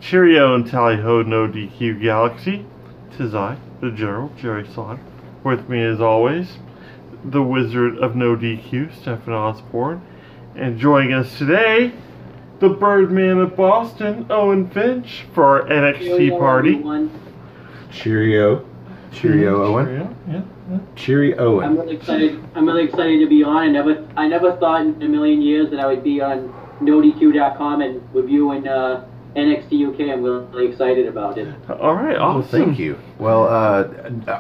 Cheerio and tally-ho, no DQ Galaxy. 'Tis I, the General, Jerry Slaughter. With me as always, the Wizard of No DQ, Stephen Osborne. And joining us today, the Birdman of Boston, Owen Finch, for our NXT Party. Everyone. Cheerio. Cheerio, Owen. Cheerio, yeah. Cheerio, Owen. I'm really excited to be on. I never thought in a million years that I would be on NoDQ.com and reviewing NXT UK. I'm really excited about it. All right, awesome. Well, thank you. Well,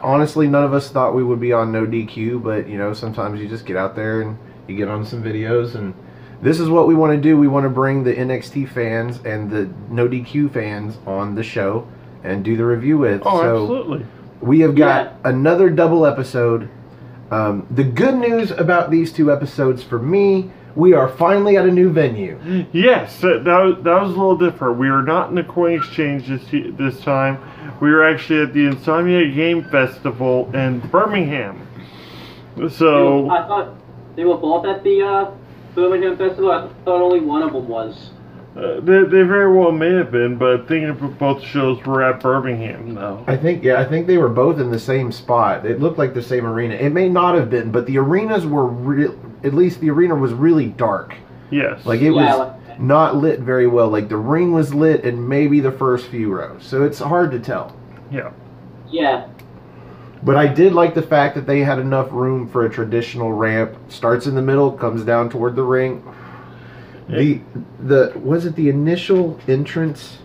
honestly, none of us thought we would be on No DQ, but you know, sometimes you just get out there and you get on some videos, and this is what we want to do. We want to bring the NXT fans and the No DQ fans on the show and do the review with. Oh, so absolutely. we have got another double episode. The good news about these two episodes for me, we are finally at a new venue. Yes, that was a little different. We were not in the coin exchange this time. We were actually at the Insomnia Game Festival in Birmingham. So I thought they were both at the Birmingham Festival. I thought only one of them was. they very well may have been, but thinking of both shows were at Birmingham, though. I think they were both in the same spot. It looked like the same arena. It may not have been, but the arenas were at least the arena was really dark. Yes. Like it was not lit very well. Like the ring was lit in maybe the first few rows. So it's hard to tell. Yeah. Yeah. But I did like the fact that they had enough room for a traditional ramp. Starts in the middle, comes down toward the ring. Was it the initial entrance?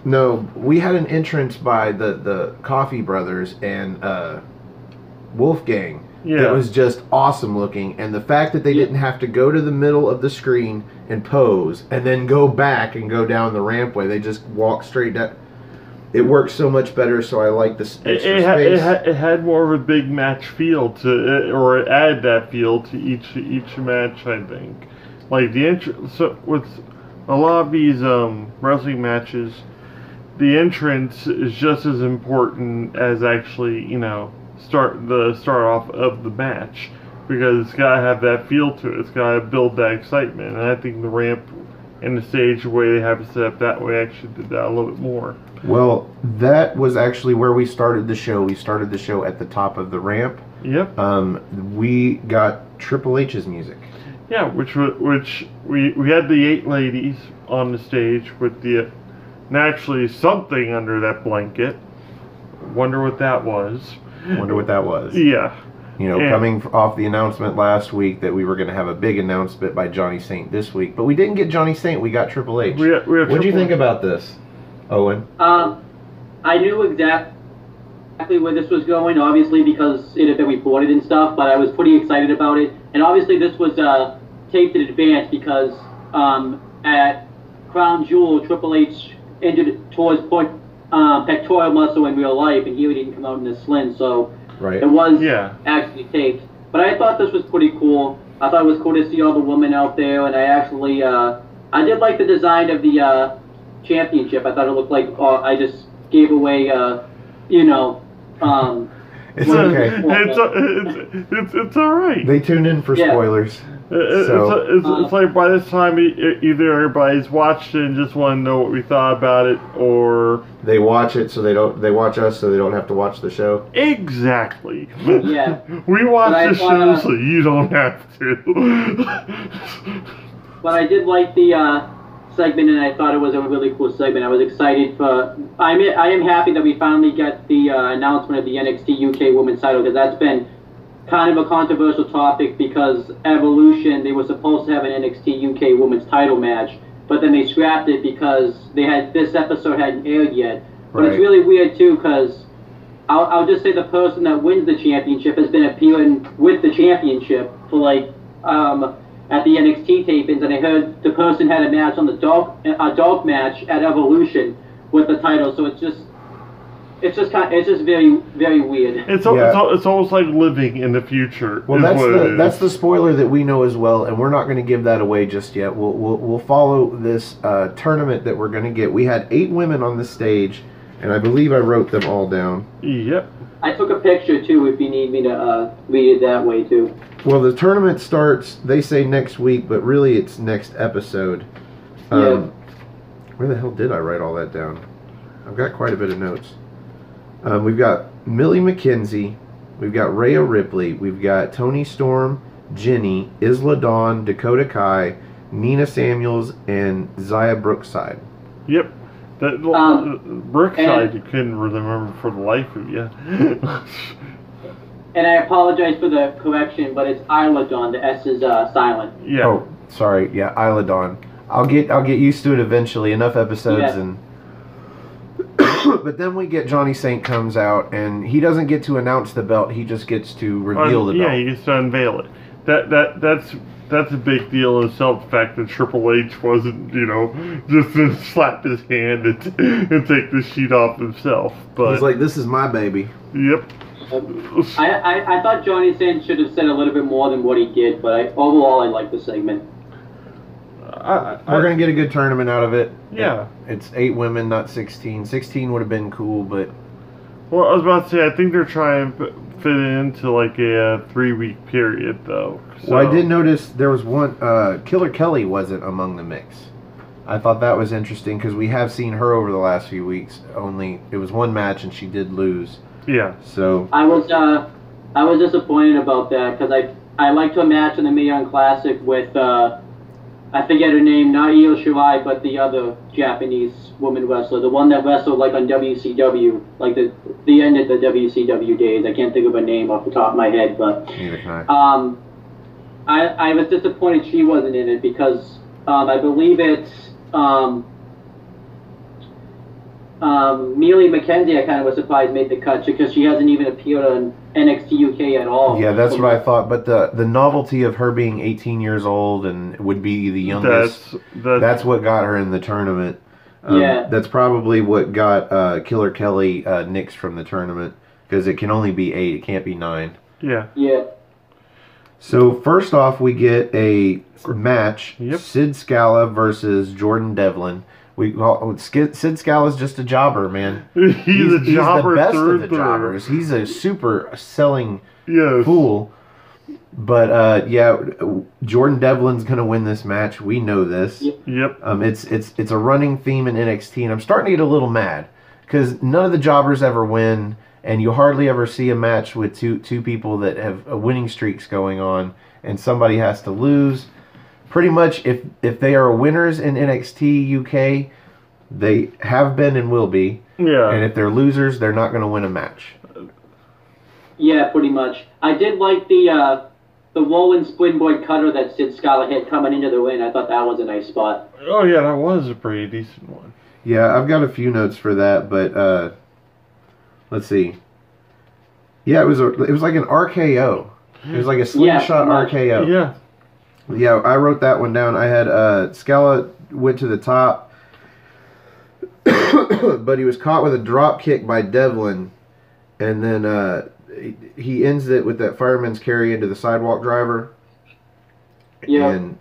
No, we had an entrance by the Coffee Brothers and Wolfgang. Yeah. That was just awesome looking, and the fact that they didn't have to go to the middle of the screen and pose and then go back and go down the rampway, they just walk straight down. It works so much better, so I like this extra space. It had more of a big match feel to it, or it added that feel to each match, I think. Like the entrance, so with a lot of these wrestling matches, the entrance is just as important as actually, you know, start off of the match, because it's got to have that feel to it. It's got to build that excitement, and I think the ramp and the stage, the way they have it set up that way, actually did that a little bit more. Well, that was actually where we started the show. We started the show at the top of the ramp. Yep. We got Triple H's music. Yeah, which we had the 8 ladies on the stage with the naturally something under that blanket. Wonder what that was. Yeah. You know, coming off the announcement last week that we were going to have a big announcement by Johnny Saint this week, but we didn't get Johnny Saint. We got Triple H. What did you think about this, Owen? I knew exactly where this was going, obviously, because it had been reported and stuff, but I was pretty excited about it. And obviously this was taped in advance because at Crown Jewel, Triple H injured towards pectoral muscle in real life, and he didn't come out in a sling, so it was actually taped. But I thought this was pretty cool. I thought it was cool to see all the women out there, and I actually, I did like the design of the championship. I thought it looked like I just gave away, you know, it's okay. It's all right. They tuned in for spoilers. It's like by this time either everybody's watched it and just want to know what we thought about it, or they watch it so they watch us so they don't have to watch the show. Exactly. Yeah. We watch the show so you don't have to. But I did like the segment, and I thought it was a really cool segment. I was excited for. I am happy that we finally got the announcement of the NXT UK Women's Title, because that's been kind of a controversial topic, because Evolution, they were supposed to have an NXT UK Women's Title match, but then they scrapped it because this episode hadn't aired yet. But it's really weird too, because I'll just say the person that wins the championship has been appearing with the championship for like at the NXT tapings, and I heard the person had a match on the dog match at Evolution with the title. So it's just very, very weird. It's almost like living in the future. Well, that's the spoiler that we know as well, and we're not going to give that away just yet. We'll follow this tournament that we're going to get. We had 8 women on the stage, and I believe I wrote them all down. Yep. I took a picture too, if you need me to read it that way too. Well, the tournament starts, they say next week, but really it's next episode. Where the hell did I write all that down? I've got quite a bit of notes. We've got Millie McKenzie. We've got Rhea Ripley. We've got Toni Storm, Ginny, Isla Dawn, Dakota Kai, Nina Samuels, and Zaya Brookside. Yep. That Brookside you couldn't remember for the life of you. And I apologize for the correction, but it's Isla Dawn. The S is silent. Yeah. Oh, sorry. Yeah, Isla Dawn. I'll get used to it eventually. Enough episodes and. But then we get Johnny Saint comes out, and he doesn't get to announce the belt. He just gets to reveal the belt. Yeah, he gets to unveil it. That's a big deal in itself. The fact that Triple H wasn't, just to slap his hand and take the sheet off himself. But he's like, "This is my baby." Yep. I thought Johnny Saint should have said a little bit more than what he did, but overall I like the segment. We're going to get a good tournament out of it. Yeah. It's 8 women, not 16. 16 would have been cool, but... Well, I was about to say, I think they're trying to fit it into like a 3-week period, though. So. Well, I did notice there was one... Killer Kelly wasn't among the mix. I thought that was interesting, because we have seen her over the last few weeks. Only, it was one match, and she did lose. Yeah. So... I was disappointed about that, because I liked her match in the Mae Young Classic with... I forget her name, not Io Shirai, but the other Japanese woman wrestler, the one that wrestled like on WCW, like the end of the WCW days. I can't think of her name off the top of my head, but neither can I. I was disappointed she wasn't in it because I believe it's Millie McKenzie. I kind of was surprised made the cut because she hasn't even appeared on NXT UK at all. Yeah, that's what I thought. But the novelty of her being 18 years old and would be the youngest, that's what got her in the tournament. Yeah. That's probably what got Killer Kelly nixed from the tournament because it can only be 8. It can't be 9. Yeah. Yeah. So first off, we get a match. Yep. Sid Scala versus Jordan Devlin. Sid Scala's just a jobber, man. He's a jobber. He's the best of the jobbers. He's a super selling yes. fool. But Jordan Devlin's gonna win this match. We know this. Yep. It's a running theme in NXT, and I'm starting to get a little mad because none of the jobbers ever win, and you hardly ever see a match with two people that have winning streaks going on, and somebody has to lose. Pretty much, if they are winners in NXT UK, they have been and will be. Yeah. And if they're losers, they're not going to win a match. Yeah, pretty much. I did like the rolling springboard cutter that Sid Scala hit coming into the ring. I thought that was a nice spot. Oh yeah, that was a pretty decent one. Yeah, I've got a few notes for that, but let's see. Yeah, it was like an RKO. It was like a slingshot RKO. Yeah. Yeah, I wrote that one down. I had Scala went to the top, but he was caught with a drop kick by Devlin, and then he ends it with that fireman's carry into the sidewalk driver. Yeah. And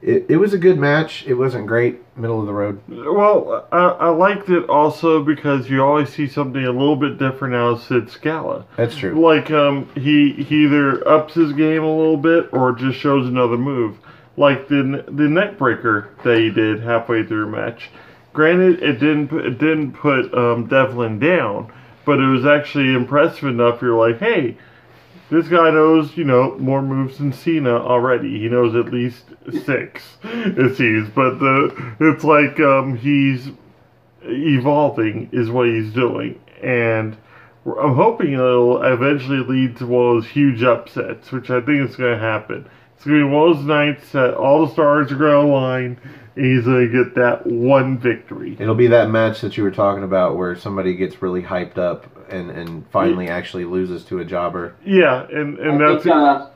it was a good match. It wasn't great, middle of the road. Well, I liked it also because you always see something a little bit different out of Sid Scala. That's true. Like he either ups his game a little bit or just shows another move. Like the neck breaker that he did halfway through a match. Granted, it didn't put Devlin down, but it was actually impressive enough. You're like, hey, this guy knows, more moves than Cena already. He knows at least 6, it seems. But it's like he's evolving is what he's doing. And I'm hoping it'll eventually lead to one of those huge upsets, which I think is going to happen. It's going to be one of those nights that all the stars are going to align, and he's going to get that one victory. It'll be that match that you were talking about where somebody gets really hyped up and finally actually loses to a jobber. Yeah, and that's... I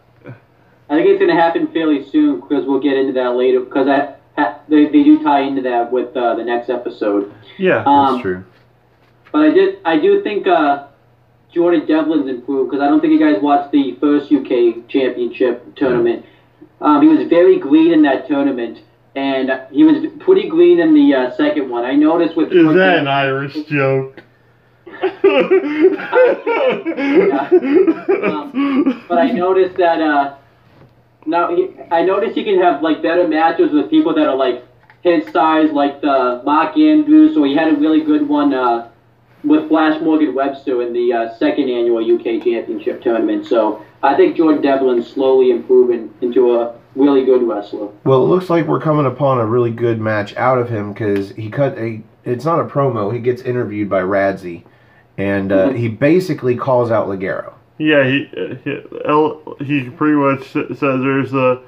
think it's going to happen fairly soon because we'll get into that later because they do tie into that with the next episode. Yeah, that's true. But I do think Jordan Devlin's improved because I don't think you guys watched the first UK Championship tournament. He was very green in that tournament, and he was pretty green in the second one. I noticed with... Is that an Irish joke? But I noticed that I noticed you can have like better matches with people that are like hit stars like the Mark Andrews, so he had a really good one with Flash Morgan Webster in the second annual UK Championship tournament. So I think Jordan Devlin's slowly improving into a really good wrestler. Well, it looks like we're coming upon a really good match out of him because he cut a. It's not a promo. He gets interviewed by Radzi, and he basically calls out Ligero. Yeah, he pretty much says there's a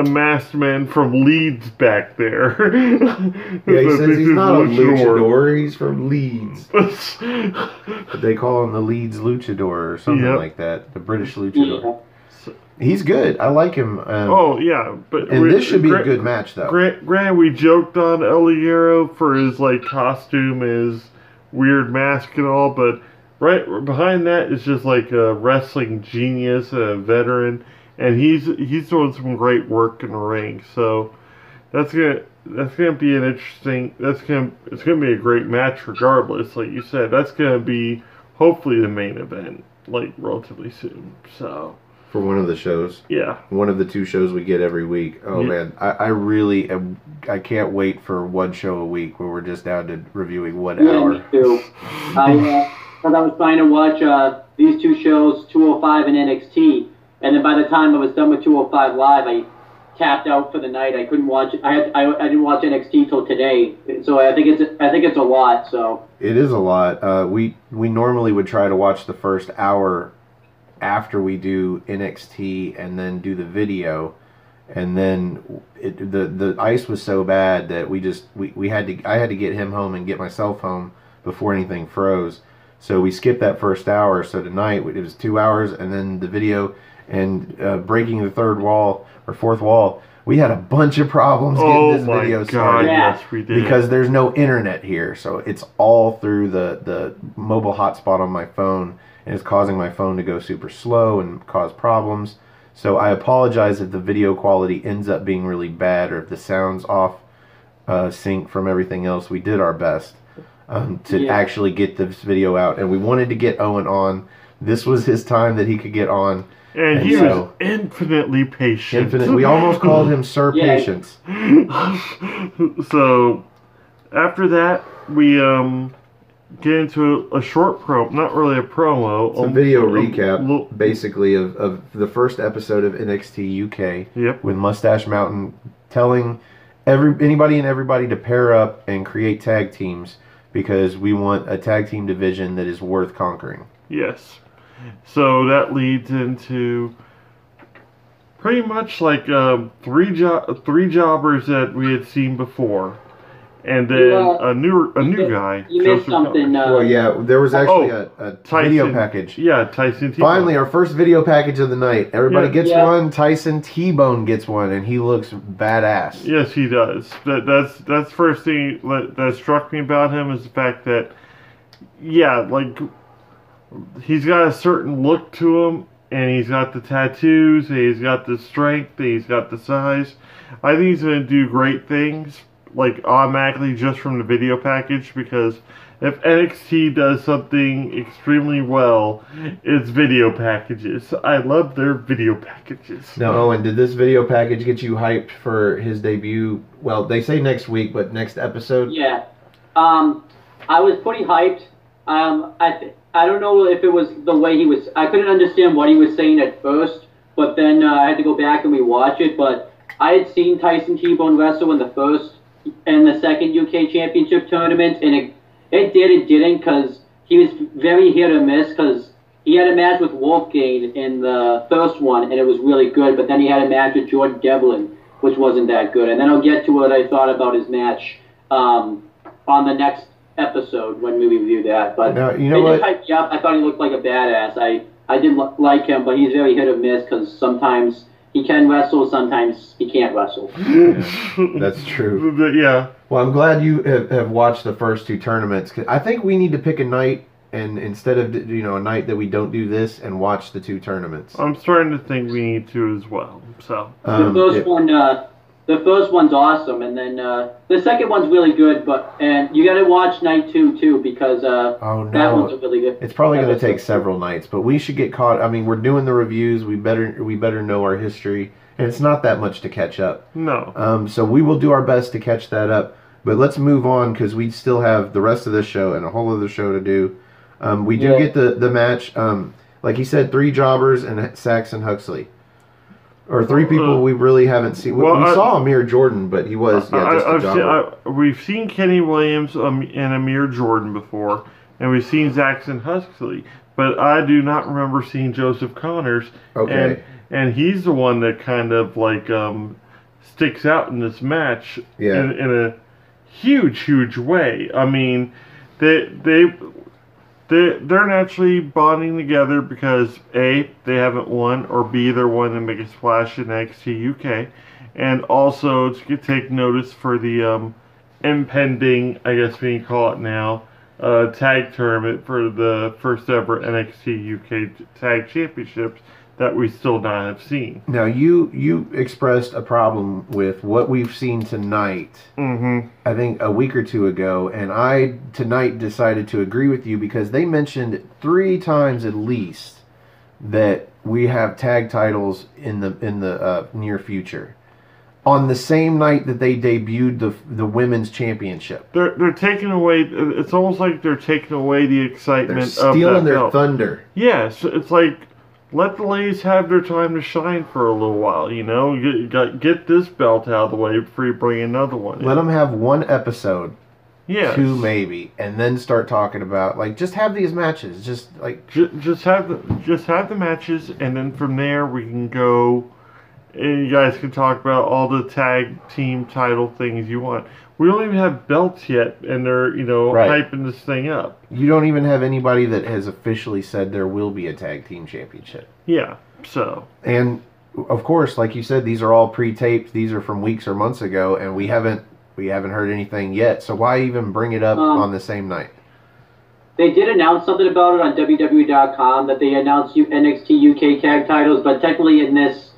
masked man from Leeds back there. Yeah, he says he's not a luchador, he's from Leeds. But they call him the Leeds luchador or something like that, the British luchador. Yeah. He's good. I like him. And this should be a good match, though. Granted, we joked on El Ligero for his costume, his weird mask and all, but right behind that is just like a wrestling genius, a veteran. And he's doing some great work in the ring, so that's gonna be an interesting. It's gonna be a great match regardless. Like you said, that's gonna be hopefully the main event, relatively soon. So for one of the shows, one of the 2 shows we get every week. Oh man, I really I can't wait for one show a week where we're just down to reviewing 1 hour. Me too. I was trying to watch these 2 shows, 205 and NXT. And then by the time I was done with 205 Live, I tapped out for the night. I couldn't watch it. I didn't watch NXT till today. So I think it's a lot. So it is a lot. We normally would try to watch the first hour after we do NXT and then do the video. And then the ice was so bad that I had to get him home and get myself home before anything froze. So we skipped that first hour. So tonight it was 2 hours and then the video. And breaking the third wall or fourth wall, we had a bunch of problems getting this video started. Yes, we did. Because there's no internet here, so it's all through the mobile hotspot on my phone, and it's causing my phone to go super slow and cause problems. So I apologize if the video quality ends up being really bad or if the sound's off sync from everything else. We did our best to actually get this video out, and we wanted to get Owen on. This was his time that he could get on. And he was infinitely patient. We almost called him Sir Patience. So, after that, we get into a short promo, not really a promo. It's a video recap, basically, of the first episode of NXT UK with Mustache Mountain telling anybody and everybody to pair up and create tag teams because we want a tag team division that is worth conquering. Yes. So that leads into pretty much three jobbers that we had seen before, and then a new guy. You missed something. There was actually a video package. Yeah, Tyson T-Bone. Finally, our first video package of the night. Everybody gets one. Tyson T-Bone gets one, and he looks badass. Yes, he does. That's the first thing that struck me about him is the fact that, he's got a certain look to him, and he's got the tattoos, and he's got the strength, and he's got the size. I think he's going to do great things, automatically just from the video package, because if NXT does something extremely well, it's video packages. I love their video packages. Now, Owen, did this video package get you hyped for his debut? Well, they say next week, but next episode? Yeah. I was pretty hyped. I don't know if it was the way he was. I couldn't understand what he was saying at first, but then I had to go back and rewatch it. But I had seen Tyson T-Bone wrestle in the first and the second UK Championship tournament, and it didn't, because he was very hit or miss, because he had a match with Wolfgang in the first one, and it was really good, but then he had a match with Jordan Devlin, which wasn't that good. And then I'll get to what I thought about his match on the next episode when we review that. But now, you know what? I thought he looked like a badass. I did like him, but he's very hit or miss, because sometimes he can wrestle, sometimes he can't wrestle. Yeah, that's true. But yeah. Well, I'm glad you have watched the first 2 tournaments. I think we need to pick a night, and instead of a night that we don't do this, and watch the 2 tournaments. I'm starting to think we need to as well. So the first one's awesome, and then the second one's really good. And you got to watch night 2 too, because that one's really good. It's probably going to take several nights, but we should get caught. I mean, we're doing the reviews. We better know our history, And it's not that much to catch up. No. So we will do our best to catch that up. But let's move on because we still have the rest of this show and a whole other show to do. We do get the match. Like he said, 3 jobbers and Saxon Huxley. Or 3 people we really haven't seen. We saw Amir Jordan, but he was just a jobber. We've seen Kenny Williams and Amir Jordan before, and we've seen Saxon Huxley. But I do not remember seeing Joseph Connors. Okay. And he's the one that kind of like sticks out in this match in a huge way. I mean, they're naturally bonding together because A, they haven't won, or B, they're wanting to make a splash in NXT UK, and also to take notice for the impending, I guess we can call it now, tag tournament for the first ever NXT UK Tag Championships that we still not have seen. Now, you expressed a problem with what we've seen tonight, I think a week or 2 ago, and I tonight decided to agree with you because they mentioned 3 times at least that we have tag titles in the near future. On the same night that they debuted the women's championship. They're taking away, it's almost like they're taking away the excitement of that belt. They're stealing their thunder. Yes, it's like, let the ladies have their time to shine for a little while, you know? Get this belt out of the way before you bring another one in. Let them have 1 episode, yes. 2 maybe, and then start talking about, like, just have these matches. Just have the matches, and then from there we can go, and you guys can talk about all the tag team title things you want. We don't even have belts yet, and they're, hyping this thing up. You don't even have anybody that has officially said there will be a tag team championship. Yeah, so. And, of course, like you said, these are all pre-taped. These are from weeks or months ago, and we haven't heard anything yet. So why even bring it up on the same night? They did announce something about it on WWE.com, that they announced NXT UK tag titles, but technically in this,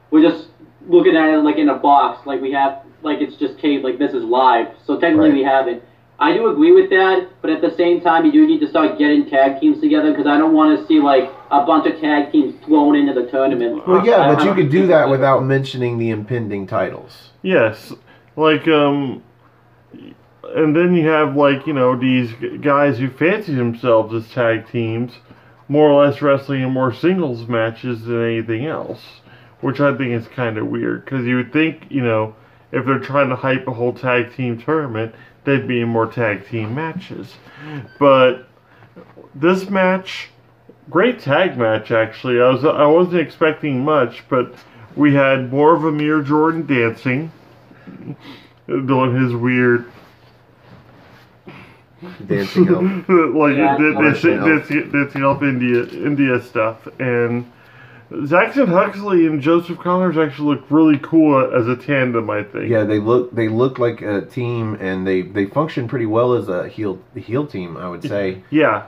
we're just looking at it like in a box, like we have, like it's just taped, like this is live. So technically we haven't. I do agree with that, but at the same time, you do need to start getting tag teams together because I don't want to see like a bunch of tag teams thrown into the tournament. Well, yeah, but you could do that without mentioning the impending titles. Yes, like and then you have like these guys who fancy themselves as tag teams, more or less wrestling in more singles matches than anything else, which I think is kind of weird because you would think if they're trying to hype a whole tag team tournament, they'd be in more tag team matches. But this match, great tag match actually. I wasn't expecting much, but we had more of Amir Jordan dancing, doing his weird dancing elf, dancing elf India stuff, and Saxon Huxley and Joseph Connors actually look really cool as a tandem, I think. Yeah, they look like a team, and they function pretty well as a heel team, I would say. Yeah.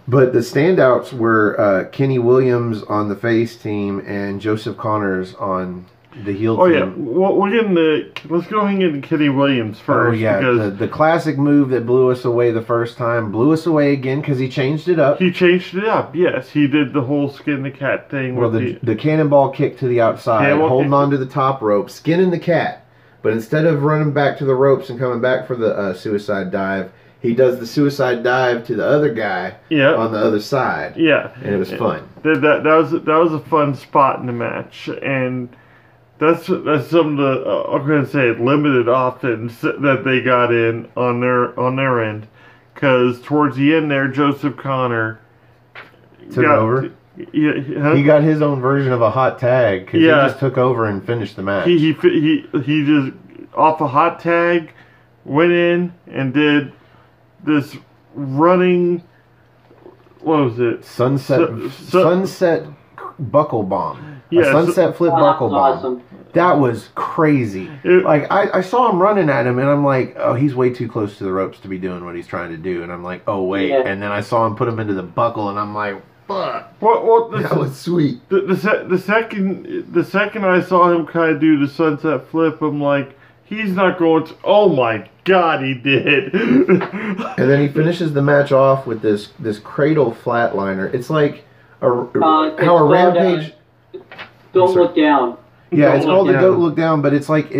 But the standouts were Kenny Williams on the face team and Joseph Connors on the heel team. Oh yeah, well, let's go ahead and get into Kenny Williams first. Oh yeah, because the classic move that blew us away the first time blew us away again because he changed it up. He changed it up, yes. He did the whole skin the cat thing. Well, the cannonball kick to the outside, holding on to the top rope, skinning the cat. But instead of running back to the ropes and coming back for the suicide dive, he does the suicide dive to the other guy on the other side. Yeah, and it was fun. That was a fun spot in the match, and that's some of the I'm gonna say limited offense that they got in on their end, because towards the end there, Joseph Connor took over. He got his own version of a hot tag because he just took over and finished the match. He just off a hot tag went in and did this running. What was it? Sunset buckle bomb. Yeah, sunset flip buckle bomb. Awesome. That was crazy. I saw him running at him, and I'm like, oh, he's way too close to the ropes to be doing what he's trying to do. And I'm like, oh, wait. Yeah. And then I saw him put him into the buckle, and I'm like, fuck. That was sweet. The second I saw him kind of do the sunset flip, I'm like, he's not going to. Oh, my God, he did. And then he finishes the match off with this cradle flatliner. It's like how a Rampage... Don't look down. Yeah, it's called the Down. goat look down, but it's like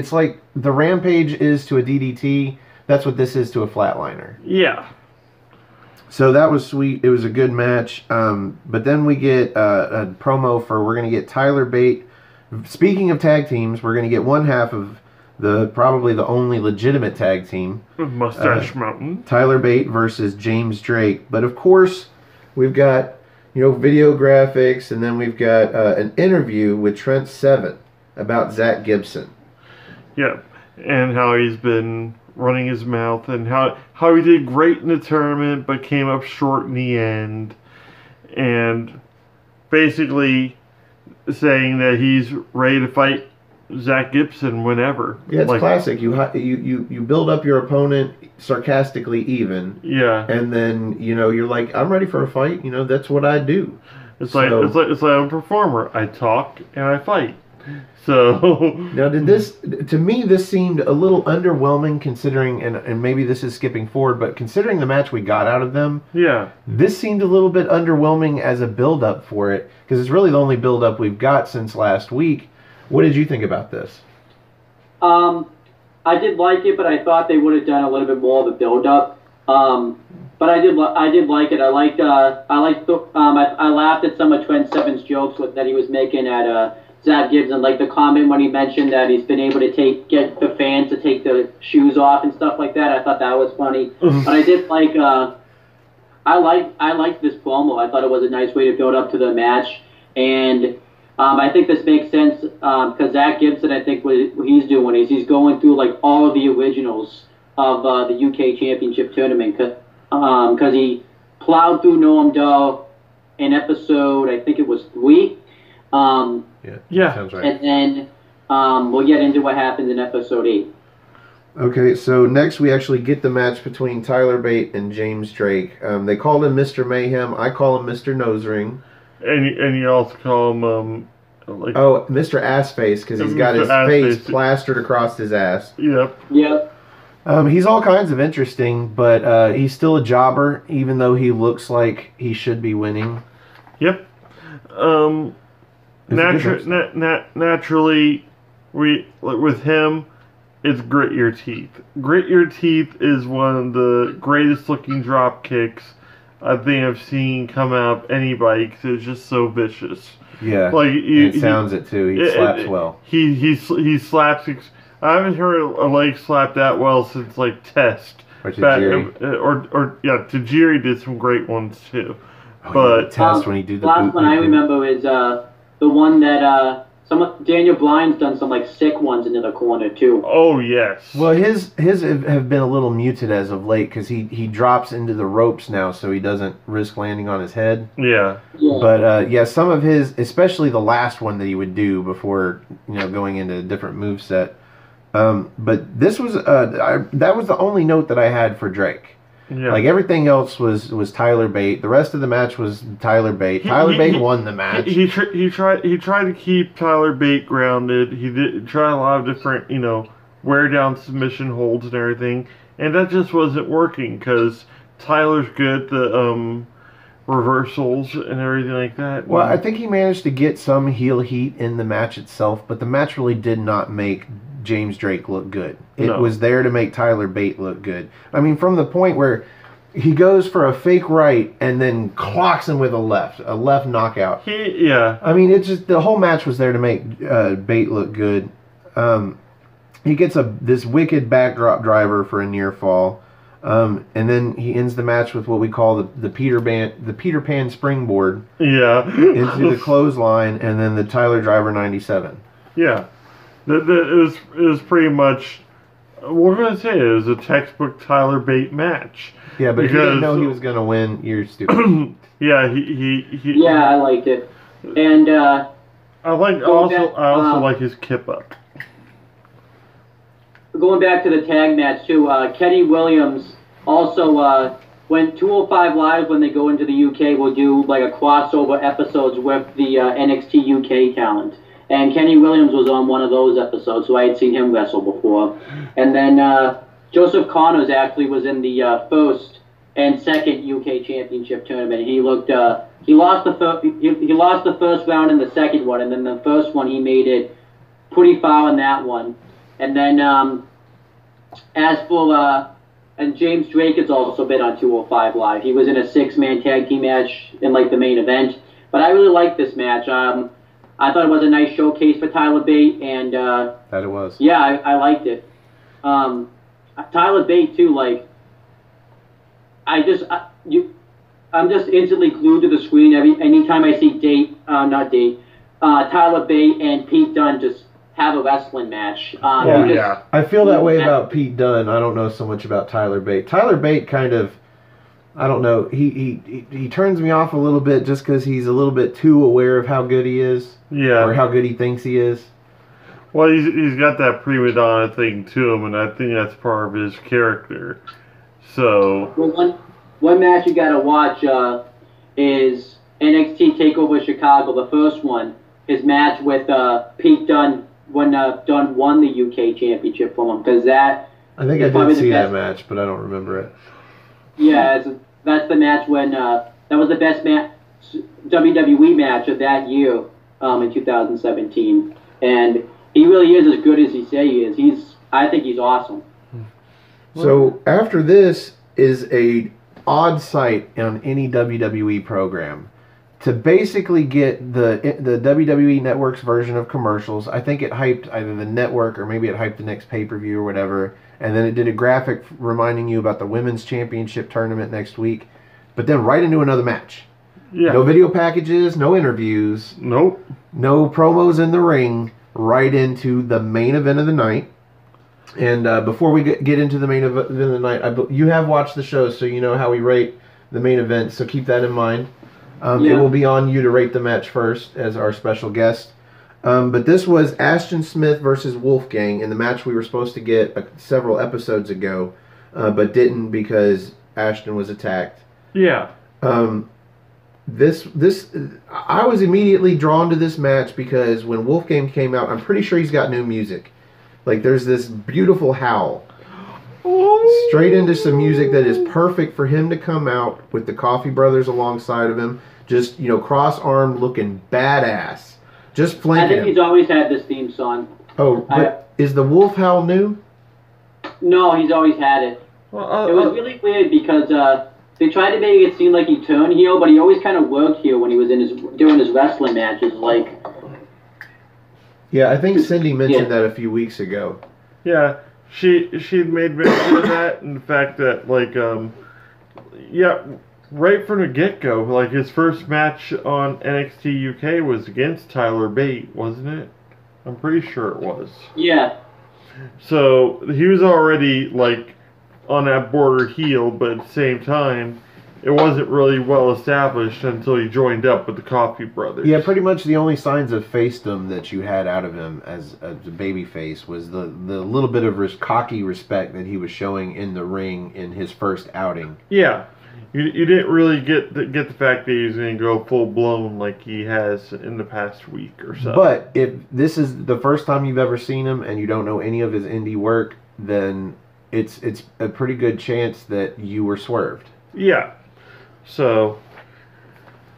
the Rampage is to a DDT. That's what this is to a flatliner. Yeah. So that was sweet. It was a good match. But then we get a promo for we're going to get Tyler Bate. Speaking of tag teams, we're going to get one half of probably the only legitimate tag team. Mustache Mountain. Tyler Bate versus James Drake. But of course, we've got video graphics, and then we've got an interview with Trent Seven about Zach Gibson. Yeah, and how he's been running his mouth, and how he did great in the tournament but came up short in the end, and basically saying that he's ready to fight Zach Gibson whenever. Yeah, it's classic. You build up your opponent sarcastically even. Yeah. And then you're like, I'm ready for a fight. That's what I do. It's like I'm a performer. I talk and I fight. So now, to me this seemed a little underwhelming considering, and maybe this is skipping forward, but considering the match we got out of them, yeah, this seemed a little bit underwhelming as a build up for it, because it's really the only build up we've got since last week. What did you think about this? I did like it, but I thought they would have done a little bit more of a build up. But I did like it. I laughed at some of Trent Seven's jokes that he was making at Zach Gibson, like the comment when he mentioned that he's been able to get the fans to take the shoes off and stuff like that. I thought that was funny. But I did like I liked this promo. I thought it was a nice way to build up to the match, and I think this makes sense because Zach Gibson, I think what he's doing is he's going through like all of the originals of the UK Championship tournament because he plowed through Noam Dar in episode, I think it was 3. Yeah, sounds right. And then we'll get into what happens in episode 8. Okay, so next we actually get the match between Tyler Bate and James Drake. They called him Mr. Mayhem. I call him Mr. Nosering. And you also call him Mr. Assface, because he's got his face plastered across his ass. Yep. He's all kinds of interesting, but he's still a jobber, even though he looks like he should be winning. Yep. Naturally, with him, it's grit your teeth. Grit your teeth is one of the greatest looking drop kicks I think I've seen come out of anybody, because it's just so vicious. Yeah, it sounds it too. He slaps well. He slaps. I haven't heard a leg slap that well since like Test. Or Tajiri. Tajiri did some great ones too. But Test when he did the last one I remember is the one that Daniel Bryan's done some like sick ones into the corner too. Oh yes. Well, his have been a little muted as of late because he drops into the ropes now, so he doesn't risk landing on his head. Yeah. But some of his, especially the last one that he would do before going into a different moveset. But this was that was the only note that I had for Drake. Yeah. Like everything else was Tyler Bate. The rest of the match was Tyler Bate. Tyler Bate won the match. He tried to keep Tyler Bate grounded. He did try a lot of different wear down submission holds and everything, and that just wasn't working because Tyler's good at the reversals and everything like that. Well, I think he managed to get some heel heat in the match itself, but the match really did not make James Drake look good. It was there to make Tyler Bate look good. I mean, from the point where he goes for a fake right and then clocks him with a left knockout. I mean, it's just the whole match was there to make Bate look good. He gets this wicked backdrop driver for a near fall, and then he ends the match with what we call the Peter Pan springboard. Yeah, into the clothesline, and then the Tyler Driver 97. Yeah. It was pretty much, we're going to say it was a textbook Tyler Bate match. Yeah, but if you didn't know he was going to win, you're stupid. Yeah, he yeah, I liked it. And I also like his kip up. Going back to the tag match too, Kenny Williams also when 205 Live, when they go into the UK, will do like a crossover episodes with the NXT UK talent. And Kenny Williams was on one of those episodes, so I had seen him wrestle before. And then Joseph Connors actually was in the first and second UK Championship tournament. He looked he lost the first round in the second one, and then the first one he made it pretty far in that one. And then as for and James Drake has also been on 205 Live. He was in a 6-man tag team match in like the main event. But I really liked this match. I thought it was a nice showcase for Tyler Bate, and that it was. Yeah, I liked it. Tyler Bate too. Like, I'm just instantly glued to the screen anytime I see Tyler Bate and Pete Dunne just have a wrestling match. I feel that way about Pete Dunne. I don't know so much about Tyler Bate. Tyler Bate kind of, I don't know, he turns me off a little bit just because he's a little bit too aware of how good he is. Yeah. Or how good he thinks he is. Well, he's got that prima donna thing to him, and I think that's part of his character. So. Well, one match you gotta watch is NXT TakeOver Chicago, the first one. His match with Pete Dunne when Dunne won the UK Championship from him, because that. I think I did see that match, but I don't remember it. Yeah, that's the match when that was the best WWE match of that year in 2017, and he really is as good as he say he is. I think he's awesome. So after this is a odd sight on any WWE program. To basically get the WWE Network's version of commercials, I think it hyped either the network or maybe it hyped the next pay-per-view or whatever, and then it did a graphic reminding you about the Women's Championship tournament next week, but then right into another match. Yeah. No video packages, no interviews. Nope. No promos in the ring, right into the main event of the night. And before we get into the main event of the night, you have watched the show, so you know how we rate the main event, so keep that in mind. It will be on you to rate the match first as our special guest. But this was Ashton Smith versus Wolfgang in the match we were supposed to get several episodes ago, but didn't because Ashton was attacked. Yeah. I was immediately drawn to this match because when Wolfgang came out, I'm pretty sure he's got new music. Like there's this beautiful howl. Straight into some music that is perfect for him to come out with the Coffee Brothers alongside of him. Just, cross-armed looking badass. Just flanking him. I think he's always had this theme song. Oh, but is the Wolf Howl new? No, he's always had it. It was really weird because they tried to make it seem like he turned heel, but he always kind of worked heel when he was doing his wrestling matches. Like. Yeah, I think Cindy mentioned that a few weeks ago. Yeah. She'd made mention of that, and the fact that, right from the get-go, like, his first match on NXT UK was against Tyler Bate, wasn't it? I'm pretty sure it was. Yeah. So, he was already, on that border heel, but at the same time, it wasn't really well established until he joined up with the Coffee Brothers. Yeah, pretty much the only signs of facedom that you had out of him as a baby face was the little bit of cocky respect that he was showing in the ring in his first outing. Yeah. You didn't really get the fact that he was going to go full-blown like he has in the past week or so. But if this is the first time you've ever seen him and you don't know any of his indie work, then it's a pretty good chance that you were swerved. Yeah. So,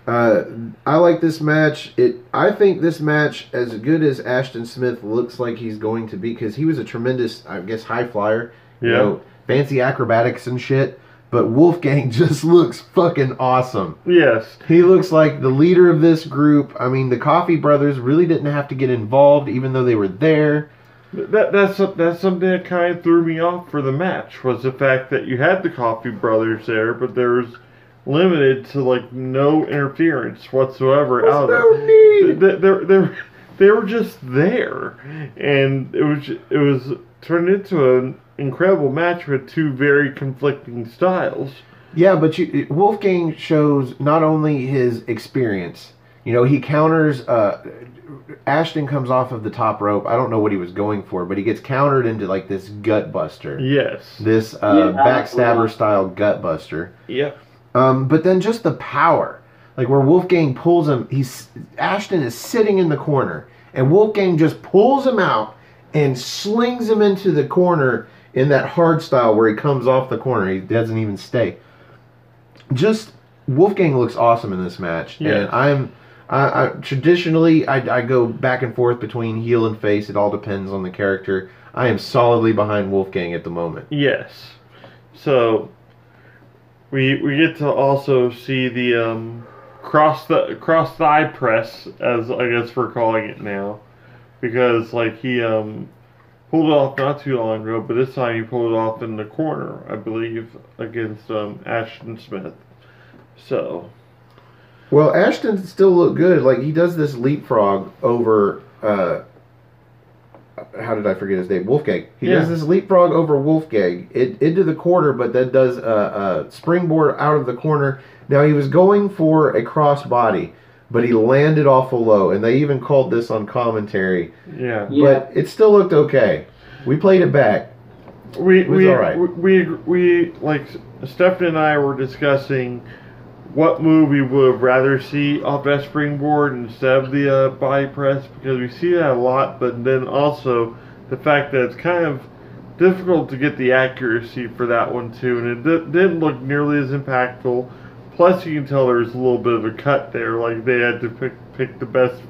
I like this match. I think this match, as good as Ashton Smith looks like he's going to be, because he was a tremendous, I guess, high flyer. Yeah. Fancy acrobatics and shit. But Wolfgang just looks fucking awesome. Yes. He looks like the leader of this group. I mean, the Coffee Brothers really didn't have to get involved, even though they were there. That's something that kind of threw me off for the match, was the fact that you had the Coffee Brothers there, but there was limited to no interference whatsoever out of it. They were just there, and it was turned into an incredible match with two very conflicting styles. Yeah, but Wolfgang shows not only his experience. He counters. Ashton comes off of the top rope. I don't know what he was going for, but he gets countered into this gut buster. Yes. This backstabber style gut buster. Yep. But then just the power, where Wolfgang pulls him. Ashton is sitting in the corner, and Wolfgang just pulls him out and slings him into the corner in that hard style where he comes off the corner. He doesn't even stay. Just Wolfgang looks awesome in this match, yes. And Traditionally, I go back and forth between heel and face. It all depends on the character. I am solidly behind Wolfgang at the moment. Yes. So we get to also see the cross thigh press, as I guess we're calling it now, because like he pulled it off not too long ago, but this time he pulled it off in the corner, I believe, against Ashton Smith. So. Well, Ashton still looked good. Like, he does this leapfrog over, how did I forget his name? Wolfgang. He does this leapfrog over Wolfgang into the corner, but then does a springboard out of the corner. Now, he was going for a crossbody, but he landed awful low, and they even called this on commentary. Yeah. But it still looked okay. We played it back. It was all right. We like, Stephen and I were discussing what move we would rather see off that springboard instead of the body press, because we see that a lot, but then also the fact that it's kind of difficult to get the accuracy for that one too, and it didn't look nearly as impactful. Plus, you can tell there's a little bit of a cut there, like they had to pick the best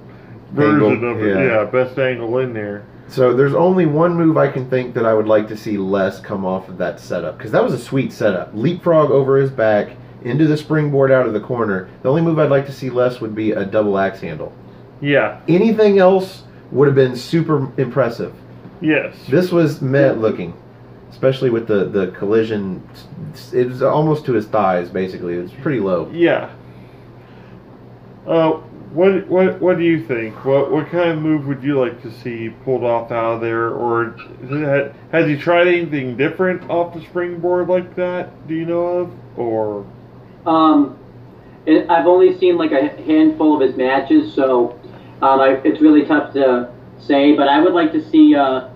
version of it, best angle in there. So there's only one move I can think that I would like to see less come off of that setup, because that was a sweet setup. Leapfrog over his back, into the springboard out of the corner. The only move I'd like to see less would be a double axe handle. Yeah. Anything else would have been super impressive. Yes. This was meh looking, especially with the collision. It was almost to his thighs, basically. It was pretty low. Yeah. What do you think? What kind of move would you like to see pulled off out of there, or has he tried anything different off the springboard like that? Do you know of, or? I've only seen like a handful of his matches, so it's really tough to say. But I would like to see him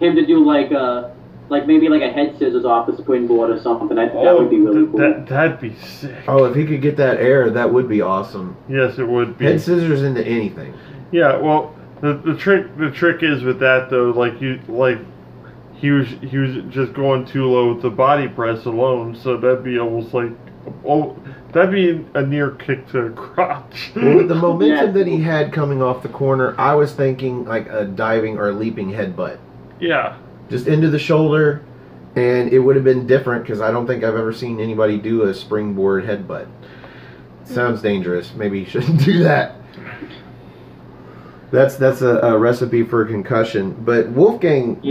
to do like maybe like a head scissors off the springboard or something. That would be really cool. That'd be sick. Oh, if he could get that air, that would be awesome. Yes, it would be. Head scissors into anything. Yeah, well, the trick is with that though, he was just going too low with the body press alone, so that'd be almost like, that'd be a near kick to the crotch. Well, with the momentum that he had coming off the corner, I was thinking like a diving or leaping headbutt. Yeah. Just into the shoulder, and it would have been different because I don't think I've ever seen anybody do a springboard headbutt. Sounds dangerous. Maybe you shouldn't do that. That's a recipe for a concussion. But Wolfgang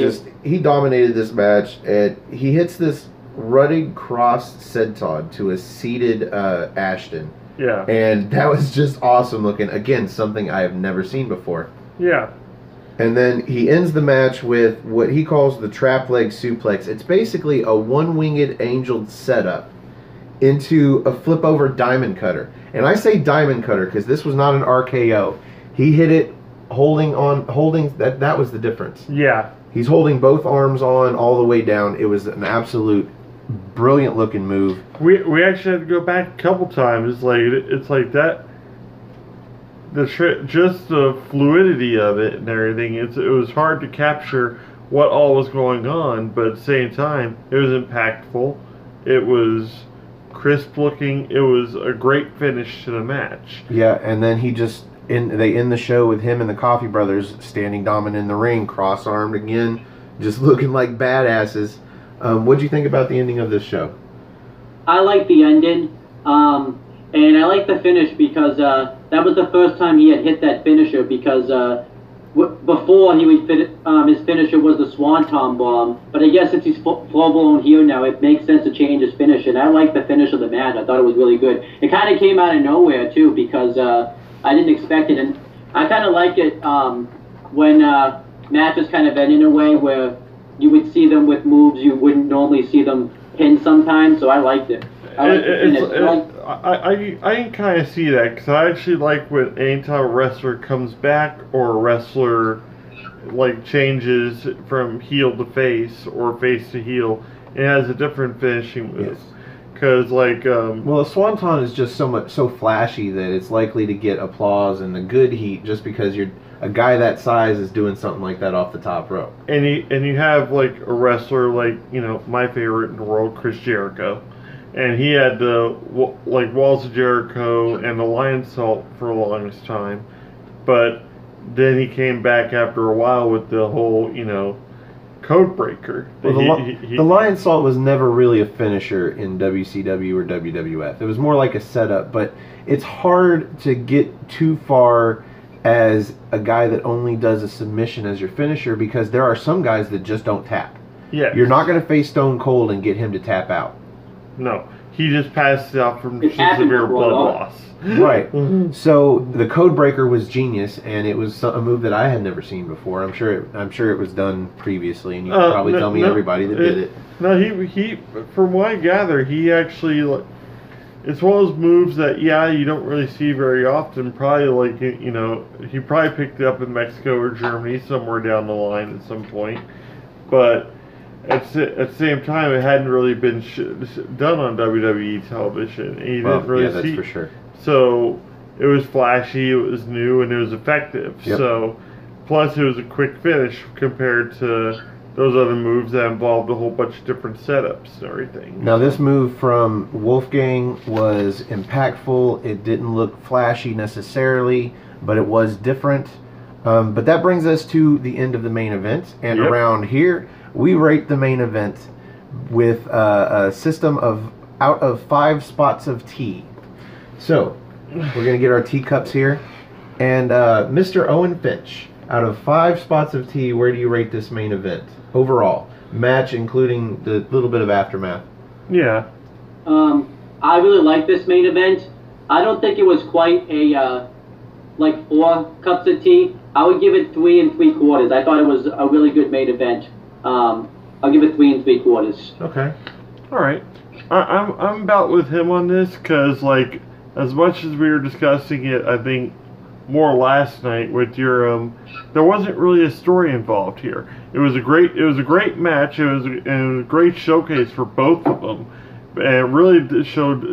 he dominated this match, and he hits this running cross senton to a seated Ashton. Yeah. And that was just awesome looking. Again, something I have never seen before. Yeah. And then he ends the match with what he calls the trap leg suplex. It's basically a one-winged angel setup into a flip-over diamond cutter. And I say diamond cutter because this was not an RKO. He hit it holding, that was the difference. Yeah. He's holding both arms on all the way down. It was an absolute brilliant-looking move. We actually had to go back a couple times. It's like that. Just the fluidity of it and everything, it was hard to capture what all was going on, but at the same time, it was impactful. It was crisp looking. It was a great finish to the match. Yeah, and then they end the show with him and the Coffee Brothers standing dominant in the ring, cross-armed again, just looking like badasses. What'd you think about the ending of this show? I like the ending. And I like the finish because that was the first time he had hit that finisher, because before he would his finisher was the Swanton Bomb. But I guess since he's full-blown here now, it makes sense to change his finish. And I like the finish of the match. I thought it was really good. It kind of came out of nowhere, too, because I didn't expect it. And I kind of like it when matches kind of end in a way where you would see them with moves you wouldn't normally see them pin sometimes. So I liked it. I can kind of see that, because I actually like when anytime a wrestler comes back or a wrestler changes from heel to face or face to heel, it has a different finishing move. Because well, a swanton is just so flashy that it's likely to get applause and the good heat just because a guy that size is doing something like that off the top rope. And you have a wrestler my favorite in the world, Chris Jericho. and he had the like Walls of Jericho and the Lion Salt for the longest time, but then he came back after a while with the whole code breaker. Well, the Lion Salt was never really a finisher in WCW or WWF. It was more like a setup, but it's hard to get too far as a guy that only does a submission as your finisher, because there are some guys that just don't tap. Yeah. You're not going to face Stone Cold and get him to tap out. No. He just passed out from severe blood loss. Right. So the code breaker was genius, and it was a move that I had never seen before. I'm sure it was done previously, and you can probably tell me everybody that did it. No, he from what I gather, he actually it's one of those moves that you don't really see very often. Probably he probably picked it up in Mexico or Germany somewhere down the line at some point, but at the same time, it hadn't really been done on WWE television. And you didn't really that's for sure. So it was flashy, it was new, and it was effective. Yep. So plus it was a quick finish compared to those other moves that involved a whole bunch of different setups and everything. Now this move from Wolfgang was impactful. It didn't look flashy necessarily, but it was different. But that brings us to the end of the main event, and around here we rate the main event with a system of out of 5 spots of tea. So we're going to get our teacups here. And Mr. Owen Finch, out of 5 spots of tea, where do you rate this main event overall? Match, including the little bit of aftermath. Yeah. I really like this main event. I don't think it was quite a like 4 cups of tea. I would give it 3 3/4. I thought it was a really good main event. I'll give it 3 3/4. Okay. All right. I'm about with him on this, because as much as we were discussing it, I think more last night with your there wasn't really a story involved here. It was a great match. It was a great showcase for both of them, and it really showed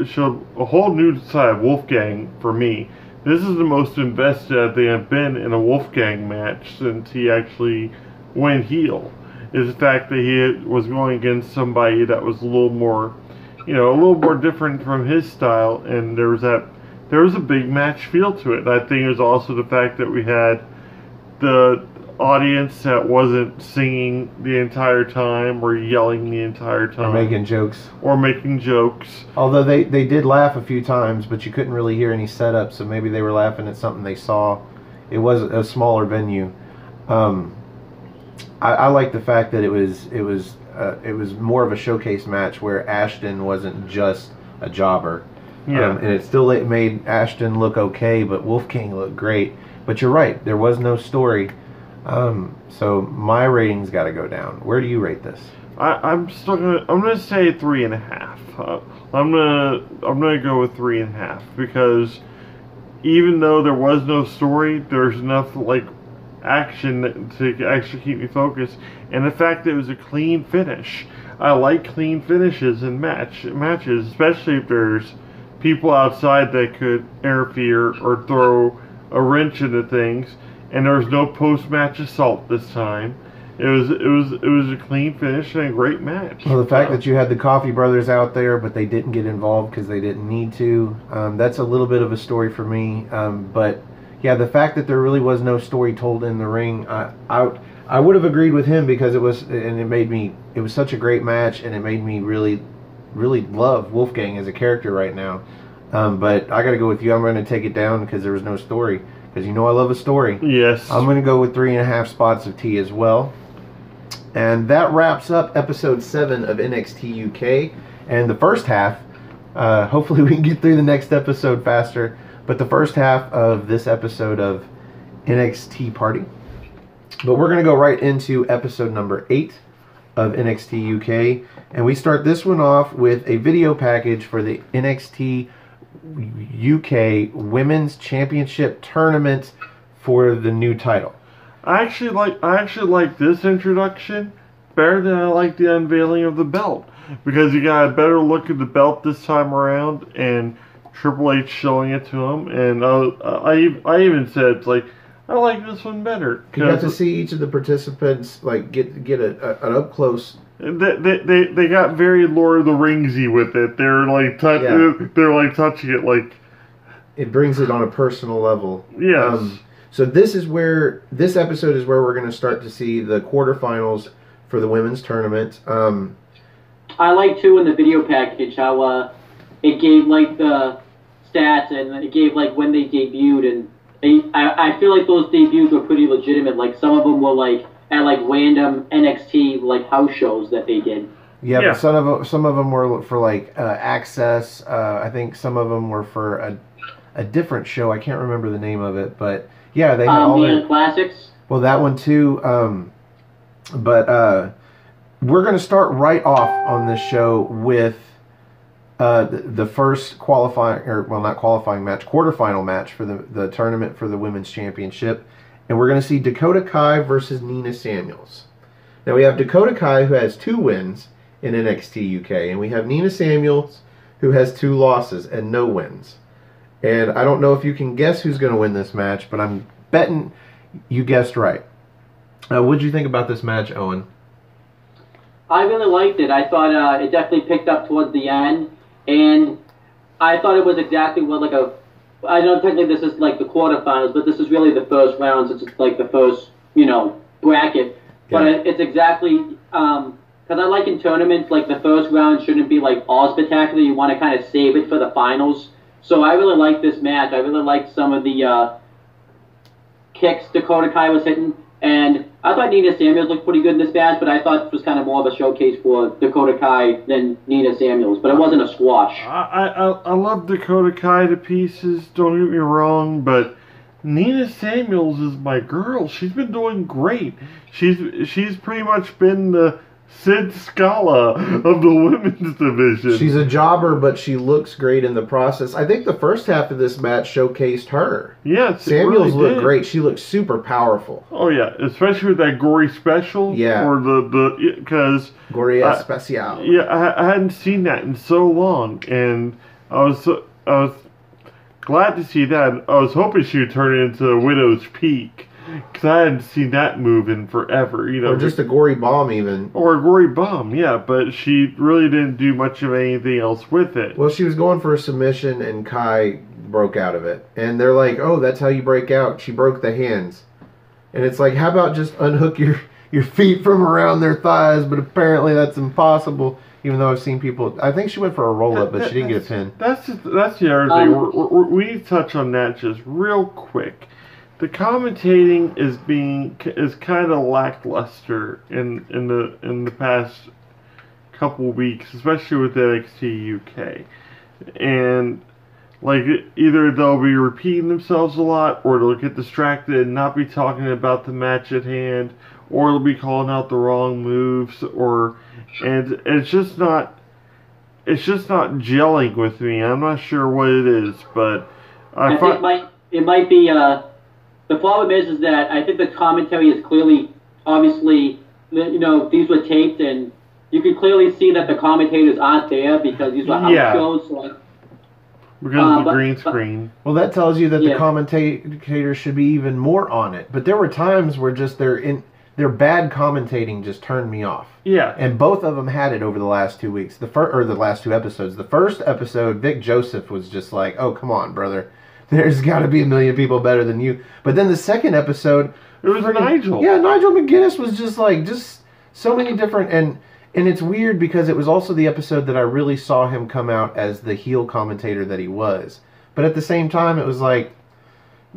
a whole new side of Wolfgang for me. This is the most invested I think I've been in a Wolfgang match since he actually went heel. Is the fact that he was going against somebody that was a little more different from his style, and there was a big match feel to it. And I think it was also the fact that we had the audience that wasn't singing the entire time or yelling the entire time. Or making jokes. Although they did laugh a few times, but you couldn't really hear any setup, so maybe they were laughing at something they saw. It was a smaller venue. I like the fact that it was more of a showcase match where Ashton wasn't just a jobber. Yeah. And it still made Ashton look okay, but Wolfgang looked great. But you're right, there was no story. So my rating's got to go down. Where do you rate this? I'm gonna say 3.5. I'm gonna go with 3.5, because even though there was no story, there's enough action to actually keep me focused, and the fact that it was a clean finish. I like clean finishes in matches, especially if there's people outside that could interfere or throw a wrench into things. And there was no post-match assault this time. It was a clean finish and a great match. Well, the fact that you had the Coffee Brothers out there, but they didn't get involved because they didn't need to, that's a little bit of a story for me. But yeah, the fact that there really was no story told in the ring, I would have agreed with him, because it was such a great match, and it made me really, really love Wolfgang as a character right now. But I got to go with you. I'm going to take it down because there was no story. Because I love a story. Yes. I'm going to go with 3.5 spots of tea as well. And that wraps up episode 7 of NXT UK. And the first half, hopefully we can get through the next episode faster. But the first half of this episode of NXTea Party. But we're going to go right into episode number 8 of NXT UK. And we start this one off with a video package for the NXT UK Women's Championship Tournament for the new title. I actually like this introduction better than I like the unveiling of the belt, because you got a better look at the belt this time around, and Triple H showing it to him, and I even said I like this one better. You got to see each of the participants get an up close They got very Lord of the Ringsy with it. They're like they're like touching it like. It brings it on a personal level. Yes. So this episode is where we're going to start to see the quarterfinals for the women's tournament. I like too in the video package how it gave like the stats and it gave like when they debuted, and I feel like those debuts were pretty legitimate. Like some of them were like at like random NXT like house shows that they did. Yeah, but some of them were for like Access. I think some of them were for a different show. I can't remember the name of it, but yeah, they had all the classics. Well, that one too. But we're going to start right off on this show with the first quarterfinal match for the tournament for the women's championship, and we're going to see Dakota Kai versus Nina Samuels. Now we have Dakota Kai, who has 2 wins in NXT UK, and we have Nina Samuels, who has 2 losses and no wins. And I don't know if you can guess who's going to win this match, but I'm betting you guessed right. What did you think about this match, Owen? I really liked it. I thought it definitely picked up towards the end, and I thought it was exactly what like a. I know technically this is like the quarterfinals, but this is really the first round since it's like the first bracket. But it's exactly because I like in tournaments like the first round shouldn't be like all spectacular. You want to kind of save it for the finals. So I really like this match. I really liked some of the kicks Dakota Kai was hitting. And I thought Nina Samuels looked pretty good in this match, but I thought it was kind of more of a showcase for Dakota Kai than Nina Samuels. But it wasn't a squash. I love Dakota Kai to pieces, don't get me wrong, but Nina Samuels is my girl. She's been doing great. She's pretty much been the Sid Scala of the women's division. She's a jobber, but she looks great in the process. I think the first half of this match showcased her. Yes, Samuels looked great. She looked super powerful. Oh yeah, especially with that gory special. Yeah. Or because gory special. Yeah, I hadn't seen that in so long, and I was glad to see that. I was hoping she would turn it into a Widow's Peak. Because I hadn't seen that move in forever, Or just a gory bomb, even. Or a gory bomb, yeah. But she really didn't do much of anything else with it. Well, she was going for a submission, and Kai broke out of it. And they're like, oh, that's how you break out. She broke the hands. And it's like, how about just unhook your feet from around their thighs? But apparently that's impossible, even though I've seen people... I think she went for a roll-up, but she didn't get a pin. That's the other thing. We need to touch on that just real quick. The commentating is kind of lackluster in the past couple weeks, especially with NXT UK, and like either they'll be repeating themselves a lot, or they'll get distracted and not be talking about the match at hand, or they'll be calling out the wrong moves, and it's just not gelling with me. I'm not sure what it is, but I think it might be. The problem is that I think the commentary is clearly, obviously, these were taped, and you can clearly see that the commentators aren't there because these were house shows. So because of the green screen. Well, that tells you that the commentators should be even more on it. But there were times where just their bad commentating just turned me off. Yeah. And both of them had it over the last 2 weeks. The last 2 episodes. The first episode, Vic Joseph was just like, "Oh, come on, brother. There's got to be a million people better than you." But then the second episode... It was Nigel. Yeah, Nigel McGuinness was just like... Just so many different... And it's weird because it was also the episode that I really saw him come out as the heel commentator that he was. But at the same time, it was like...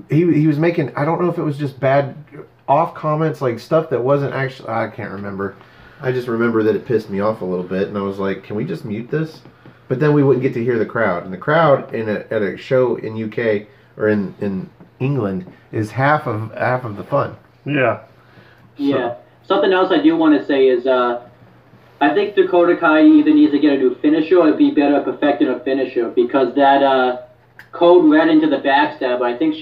He was making... I don't know if it was just bad off comments, like stuff that wasn't actually... I can't remember. I just remember that it pissed me off a little bit. And I was like, can we just mute this? But then we wouldn't get to hear the crowd. And the crowd at a show in UK or in England is half of the fun. Yeah. Yeah. Something else I do want to say is I think Dakota Kai either needs to get a new finisher or be better at perfecting a finisher because that code red into the backstab, I think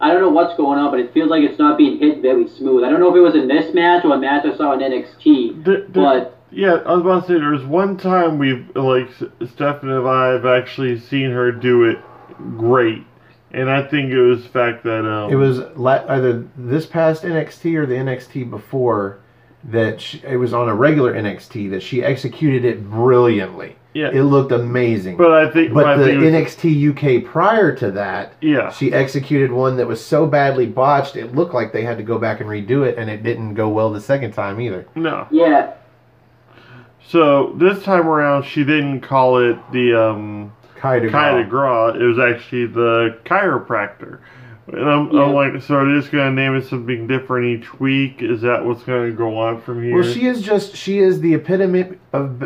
I don't know what's going on, but it feels like it's not being hit very smooth. I don't know if it was in this match or a match I saw in NXT, but... Yeah, I was about to say, there's one time Steph and I have actually seen her do it great. And I think it was the fact that... it was either this past NXT or the NXT before. that it was on a regular NXT that she executed it brilliantly. Yeah. It looked amazing. But I think... But the NXT UK prior to that, yeah, she executed one that was so badly botched, it looked like they had to go back and redo it, and it didn't go well the second time either. No. Yeah. So, this time around, she didn't call it the Kai de Gras. It was actually the chiropractor. And I'm like, so are they just going to name it something different each week? Is that what's going to go on from here? Well, she is the epitome of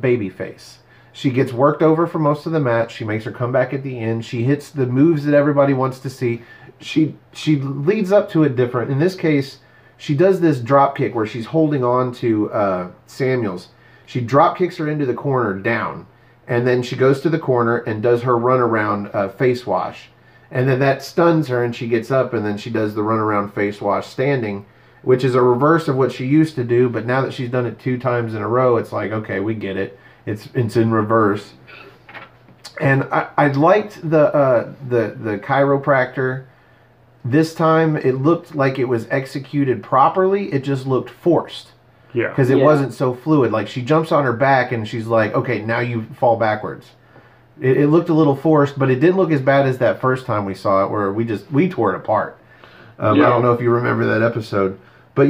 babyface. She gets worked over for most of the match. She makes her comeback at the end. She hits the moves that everybody wants to see. She leads up to it different. In this case, she does this drop kick where she's holding on to Samuels. She drop kicks her into the corner down, and then she goes to the corner and does her run around face wash. And then that stuns her, and she gets up, and then she does the runaround face wash standing, which is a reverse of what she used to do. But now that she's done it 2 times in a row, it's like, okay, we get it. It's in reverse. And I liked the chiropractor. This time, it looked like it was executed properly. It just looked forced. Yeah. Because it wasn't so fluid. Like, she jumps on her back, and she's like, okay, now you fall backwards. It looked a little forced, but it didn't look as bad as that first time we saw it, where we tore it apart. I don't know if you remember that episode. But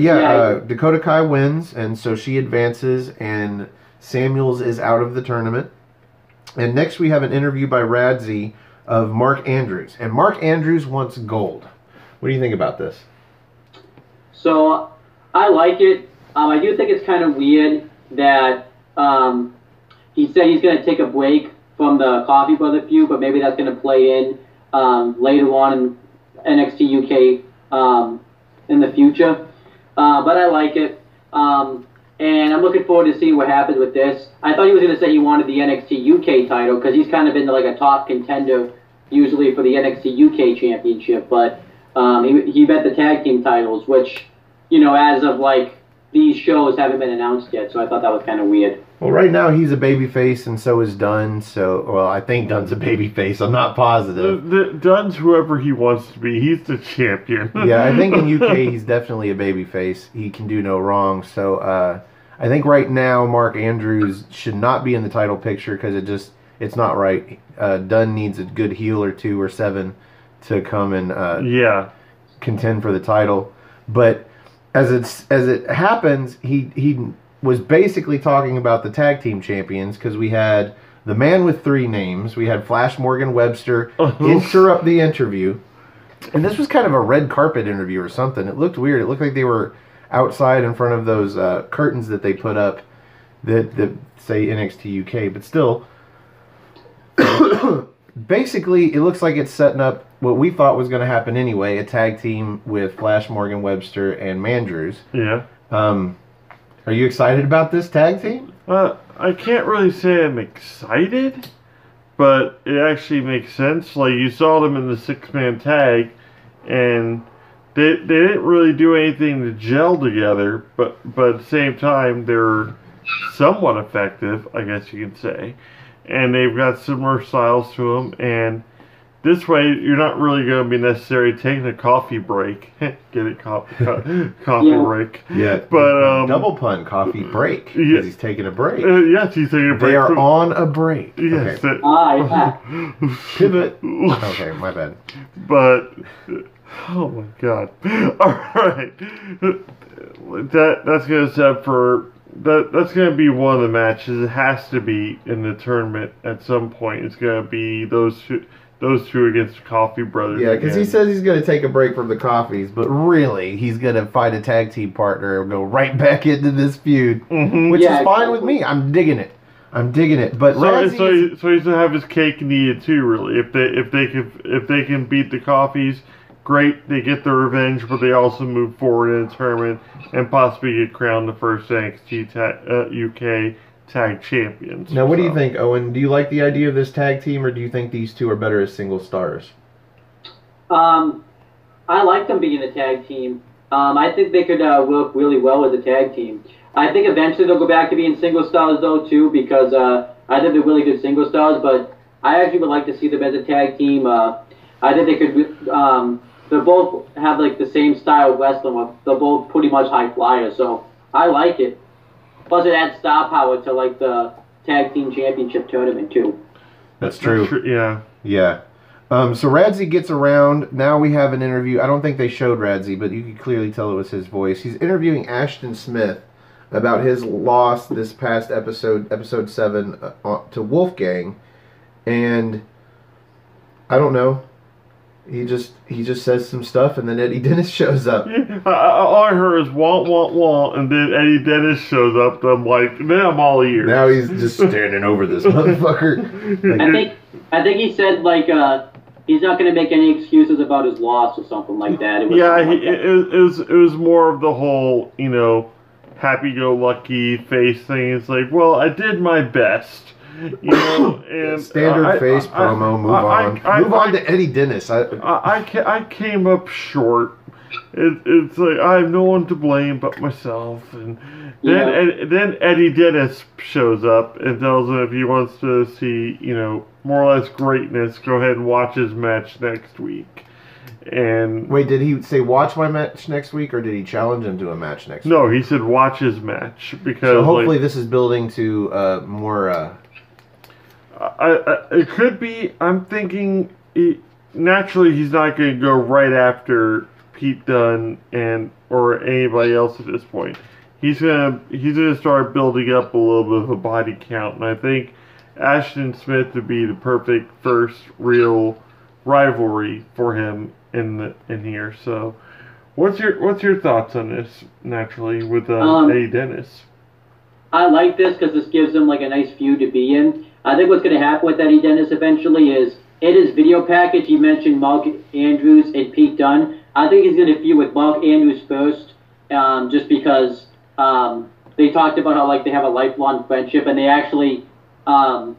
Dakota Kai wins, and so she advances, and Samuels is out of the tournament. And next we have an interview by Radzi of Mark Andrews. And Mark Andrews wants gold. What do you think about this? So, I like it. I do think it's kind of weird that he said he's going to take a break from the Coffee Brother feud, but maybe that's going to play in later on in NXT UK in the future. But I like it. And I'm looking forward to seeing what happens with this. I thought he was going to say he wanted the NXT UK title, because he's kind of been like a top contender usually for the NXT UK championship. But he bet the tag team titles, which, as of like these shows haven't been announced yet. So I thought that was kind of weird. Well, right now he's a babyface, and so is Dunn. So, I think Dunn's a babyface. I'm not positive. Dunn's whoever he wants to be. He's the champion. Yeah, I think in UK he's definitely a babyface. He can do no wrong. So, I think right now Mark Andrews should not be in the title picture, because it's not right. Dunn needs a good heel or 2 or 7 to come and contend for the title. But as it happens, he was basically talking about the tag team champions, because we had the man with 3 names. We had Flash Morgan Webster interrupt the interview. And this was kind of a red carpet interview or something. It looked weird. It looked like they were outside in front of those curtains that they put up that say NXT UK. But still, basically, it looks like it's setting up what we thought was going to happen anyway, a tag team with Flash Morgan Webster and Mandrews. Yeah. Are you excited about this tag team? I can't really say I'm excited, but it actually makes sense. Like, you saw them in the 6-man tag, and they didn't really do anything to gel together, but at the same time, they're somewhat effective, I guess you can say. And they've got similar styles to them, and this way, you're not really going to be necessarily taking a coffee break. Get it? Coffee break. Yeah. But double pun, coffee break. Because he's taking a break. Yes, he's taking a break. They are on a break. Yes. Okay. Pivot. Okay, my bad. But, oh my God. All right. That's going to set up for... That's going to be one of the matches. It has to be in the tournament at some point. It's going to be those two against Coffee Brothers. Yeah, because he says he's going to take a break from the coffees, but really, he's going to find a tag team partner and go right back into this feud, which is fine with me. I'm digging it. But so he's going to have his cake and eat it too. Really, if they can beat the Coffees, great. They get their revenge, but they also move forward in the tournament and possibly get crowned the first NXT UK tag champions. Now, what do you think, Owen? Do you like the idea of this tag team, or do you think these two are better as single stars? I like them being a tag team. I think they could work really well as a tag team. I think eventually they'll go back to being single stars, though, too, because I think they're really good single stars, but I actually would like to see them as a tag team. I think they could... they both have like the same style of wrestling. They're both pretty much high flyers, so I like it. Plus, it adds star power to like the tag team championship tournament too. That's true. Yeah. Yeah. So Radzi gets around. Now we have an interview. I don't think they showed Radzi, but you could clearly tell it was his voice. He's interviewing Ashton Smith about his loss this past episode 7, to Wolfgang, and I don't know. He just says some stuff, and then Eddie Dennis shows up. Yeah, all I heard is want, and then Eddie Dennis shows up. And I'm like, now I'm all ears. Now he's just standing over this motherfucker. Like, I think he said like he's not going to make any excuses about his loss or something like that. It was more of the whole, happy-go-lucky face thing. It's like, well, I did my best. And standard face promo. Move on to Eddie Dennis. I came up short. It's like I have no one to blame but myself. And then Eddie Dennis shows up and tells him if he wants to see more or less greatness, go ahead and watch his match next week. And wait, did he say watch my match next week, or did he challenge him to a match next week? No, he said watch his match because. So hopefully this is building to more. It could be. I'm thinking naturally he's not going to go right after Pete Dunne or anybody else at this point. He's gonna start building up a little bit of a body count, and I think Ashton Smith would be the perfect first real rivalry for him in here. So, what's your thoughts on this? Naturally, with Eddie Dennis. I like this because this gives him like a nice feud to be in. I think what's going to happen with Eddie Dennis eventually is in his video package he mentioned Mark Andrews and Pete Dunne. I think he's going to feud with Mark Andrews first, just because they talked about how like they have a lifelong friendship, and they actually, I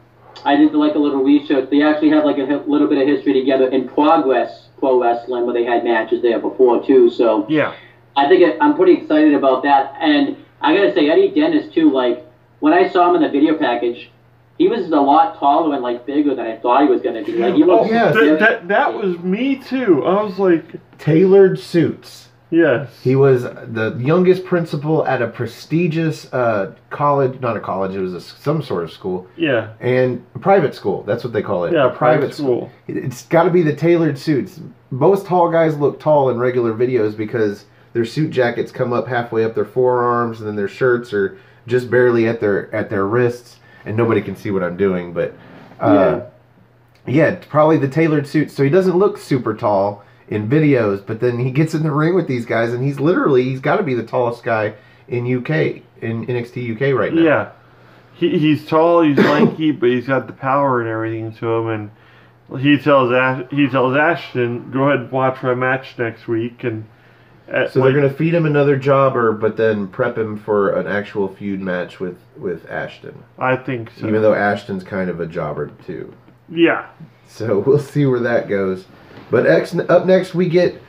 did like a little research. They actually have like a little bit of history together in Progress Pro Wrestling, where they had matches there before too. So yeah, I think I'm pretty excited about that. And I gotta say, Eddie Dennis too. Like when I saw him in the video package, he was a lot taller and like bigger than I thought he was gonna be. Like he looked. That was me too. I was like tailored suits. Yes. He was the youngest principal at a prestigious college. Not a college. It was some sort of school. Yeah. And a private school. That's what they call it. Yeah, private school. It's got to be the tailored suits. Most tall guys look tall in regular videos because their suit jackets come up halfway up their forearms, and then their shirts are just barely at their wrists, and nobody can see what I'm doing. But yeah, probably the tailored suits. So he doesn't look super tall in videos, but then he gets in the ring with these guys, and he's got to be the tallest guy in NXT UK right now. Yeah, he's tall, he's lanky, but he's got the power and everything to him. And he tells Ashton, "Go ahead and watch my match next week." And so they're gonna feed him another jobber, but then prep him for an actual feud match with Ashton. I think so. Even though Ashton's kind of a jobber too. Yeah. So we'll see where that goes. But up next we get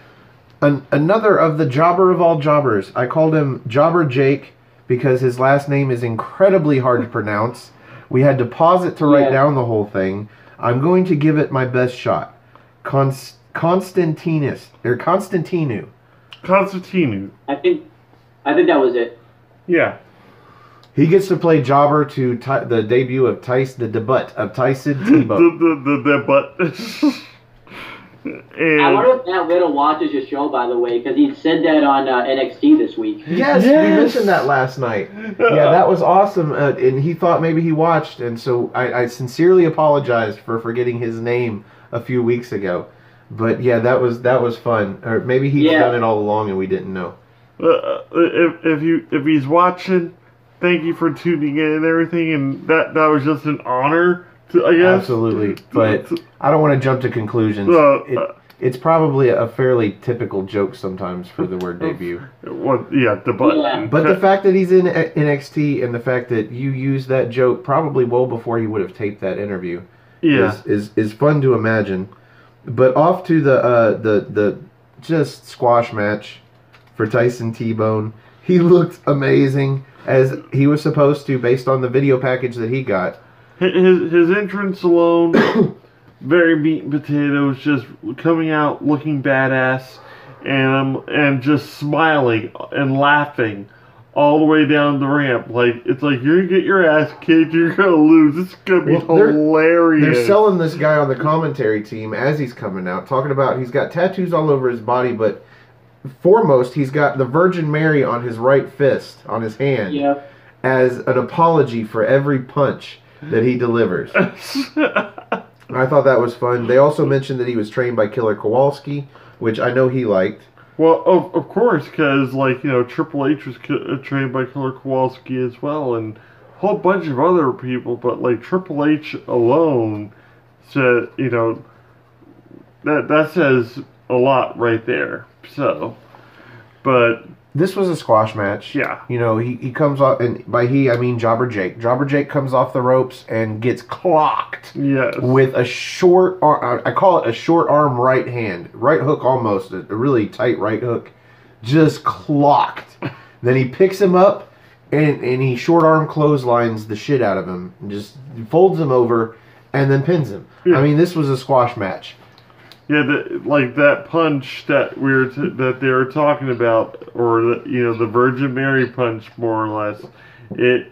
another of the jobber of all jobbers. I called him Jobber Jake because his last name is incredibly hard to pronounce. We had to pause it to write down the whole thing. I'm going to give it my best shot. Constantinu. I think that was it. Yeah. He gets to play jobber to the debut of Tyson Tebow. The debut. And I wonder if Matt Riddle watches your show, by the way, because he said that on NXT this week. Yes, we mentioned that last night. Yeah, that was awesome, and he thought maybe he watched, and so I sincerely apologized for forgetting his name a few weeks ago. But yeah, that was fun. Or maybe he's done it all along and we didn't know. If he's watching, thank you for tuning in and everything, and that was just an honor. I guess. Absolutely, but I don't want to jump to conclusions. It's probably a fairly typical joke sometimes for the word debut. But the fact that he's in NXT and the fact that you used that joke probably well before he would have taped that interview is fun to imagine. But off to the just squash match for Tyson T-Bone. He looked amazing as he was supposed to based on the video package that he got. His entrance alone, very meat and potatoes, just coming out looking badass, and just smiling and laughing all the way down the ramp. Like, it's like, you're gonna get your ass kicked, you're gonna lose. This is gonna be hilarious. They're selling this guy on the commentary team as he's coming out, talking about he's got tattoos all over his body, but foremost, he's got the Virgin Mary on his right fist, on his hand, as an apology for every punch that he delivers. I thought that was fun. They also mentioned that he was trained by Killer Kowalski, which I know he liked. Well, of course, because, like, you know, Triple H was trained by Killer Kowalski as well, and a whole bunch of other people, but, like, Triple H alone said, you know, that says a lot right there. So, but... This was a squash match. Yeah. You know, he comes off, and by he, I mean Jobber Jake. Jobber Jake comes off the ropes and gets clocked. Yes. With a short arm, I call it a short arm right hand. Right hook almost, a really tight right hook. Just clocked. Then he picks him up, and he short arm clotheslines the shit out of him. Just folds him over, and then pins him. Yeah. I mean, this was a squash match. Yeah, like that punch that that they were talking about, or the Virgin Mary punch, more or less. It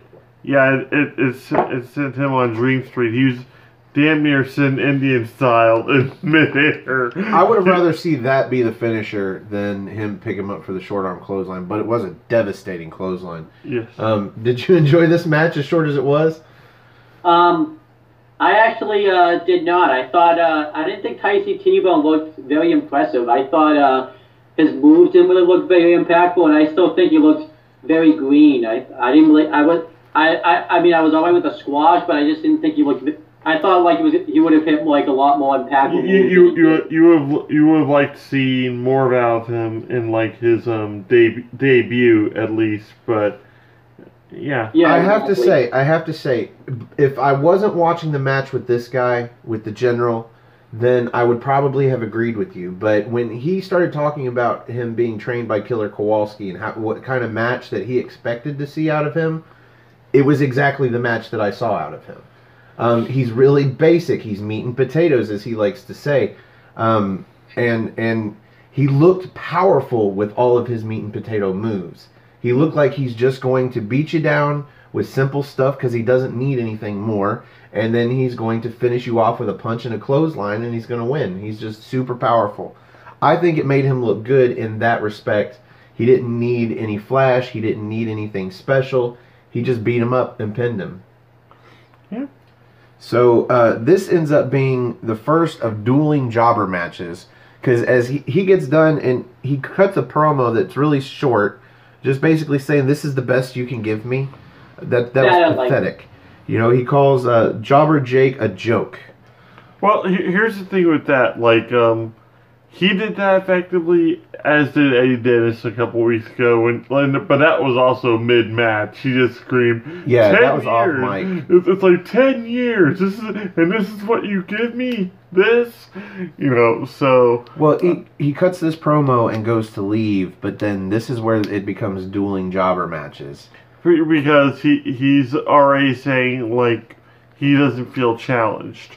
sent him on Dream Street. He was damn near Sin Indian style in midair. I would have rather see that be the finisher than him pick him up for the short arm clothesline, but it was a devastating clothesline. Yes. Did you enjoy this match as short as it was? I actually did not. I thought I didn't think Tyson T-Bone looked very impressive. I thought his moves didn't really look very impactful, and I still think he looked very green. I didn't really. I mean, I was all right with the squash, but I just didn't think he looked. I thought like he would have hit like a lot more impactful. You would have liked seeing more about him in like his debut at least, but. Yeah. I have to say, if I wasn't watching the match with this guy, with the General, then I would probably have agreed with you. But when he started talking about him being trained by Killer Kowalski and what kind of match that he expected to see out of him, it was exactly the match that I saw out of him. He's really basic. He's meat and potatoes, as he likes to say. And he looked powerful with all of his meat and potato moves. He looked like he's just going to beat you down with simple stuff because he doesn't need anything more. And then he's going to finish you off with a punch and a clothesline, and he's going to win. He's just super powerful. I think it made him look good in that respect. He didn't need any flash. He didn't need anything special. He just beat him up and pinned him. Yeah. So this ends up being the first of dueling jobber matches. Because as he gets done and he cuts a promo that's really short, just basically saying, this is the best you can give me. That was pathetic. You know, he calls Jobber Jake a joke. Well, here's the thing with that. Like, he did that effectively, as did Eddie Dennis a couple weeks ago. But that was also mid-match. He just screamed, yeah, 10 that was years. off mic. It's like, 10 years. This is what you give me? This? You know, so... Well, he cuts this promo and goes to leave, but then this is where it becomes dueling jobber matches. Because he's already saying, like, he doesn't feel challenged.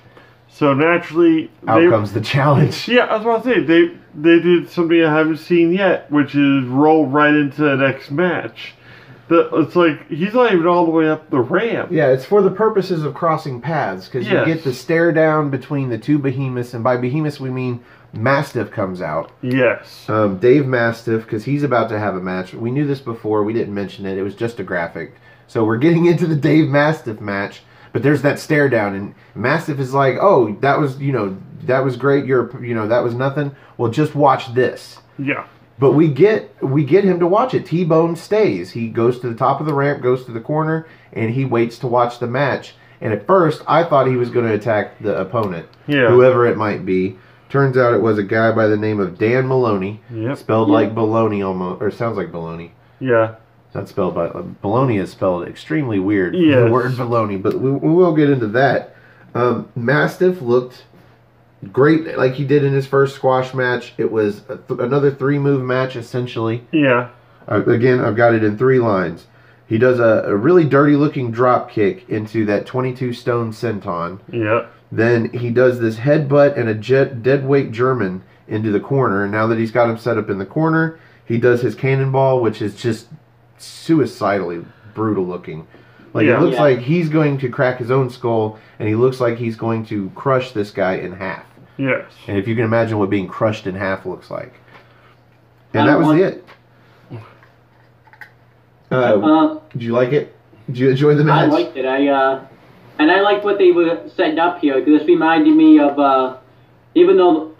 So naturally... Out comes the challenge. Yeah, I was about to say, they did something I haven't seen yet, which is roll right into the next match. It's like, he's not even all the way up the ramp. Yeah, it's for the purposes of crossing paths, because you get the stare down between the two behemoths, and by behemoths we mean Mastiff comes out. Yes. Dave Mastiff, because he's about to have a match. We knew this before, we didn't mention it, it was just a graphic. So we're getting into the Dave Mastiff match, but there's that stare down, and Mastiff is like, oh, that was great, that was nothing. Well, just watch this. Yeah. But we get him to watch it. T-Bone stays. He goes to the top of the ramp, goes to the corner, and he waits to watch the match. And at first, I thought he was going to attack the opponent, whoever it might be. Turns out it was a guy by the name of Dan Maloney, spelled like baloney almost, or sounds like baloney. Yeah. Not spelled by baloney is spelled extremely weird. Yeah. The word baloney, but we will get into that. Mastiff looked great, like he did in his first squash match. It was another 3-move match, essentially. Yeah. Again, I've got it in 3 lines. He does a really dirty-looking drop kick into that 22-stone senton. Yeah. Then he does this headbutt and a deadweight German into the corner. And now that he's got him set up in the corner, he does his cannonball, which is just suicidally brutal looking. Like it looks like he's going to crack his own skull, and he looks like he's going to crush this guy in half. Yes. And if you can imagine what being crushed in half looks like. And that was it. Did you like it? Did you enjoy the match? I liked it. And I liked what they were setting up here. Because this reminded me of, even though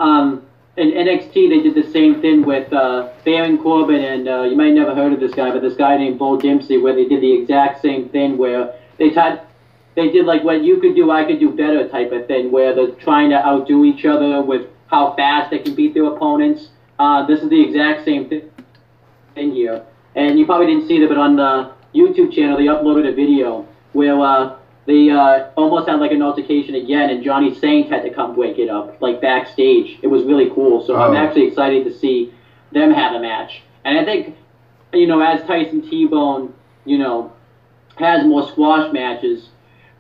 in NXT they did the same thing with Baron Corbin, and you might have never heard of this guy, but this guy named Bo Dempsey, where they did the exact same thing, where they did like what you could do, I could do better type of thing, where they're trying to outdo each other with how fast they can beat their opponents. This is the exact same thing here. And you probably didn't see that, but on the YouTube channel, they uploaded a video where they almost had like an altercation again, and Johnny Saint had to come break it up, like backstage. It was really cool. So I'm actually excited to see them have a match. And I think, as Tyson T-Bone, has more squash matches,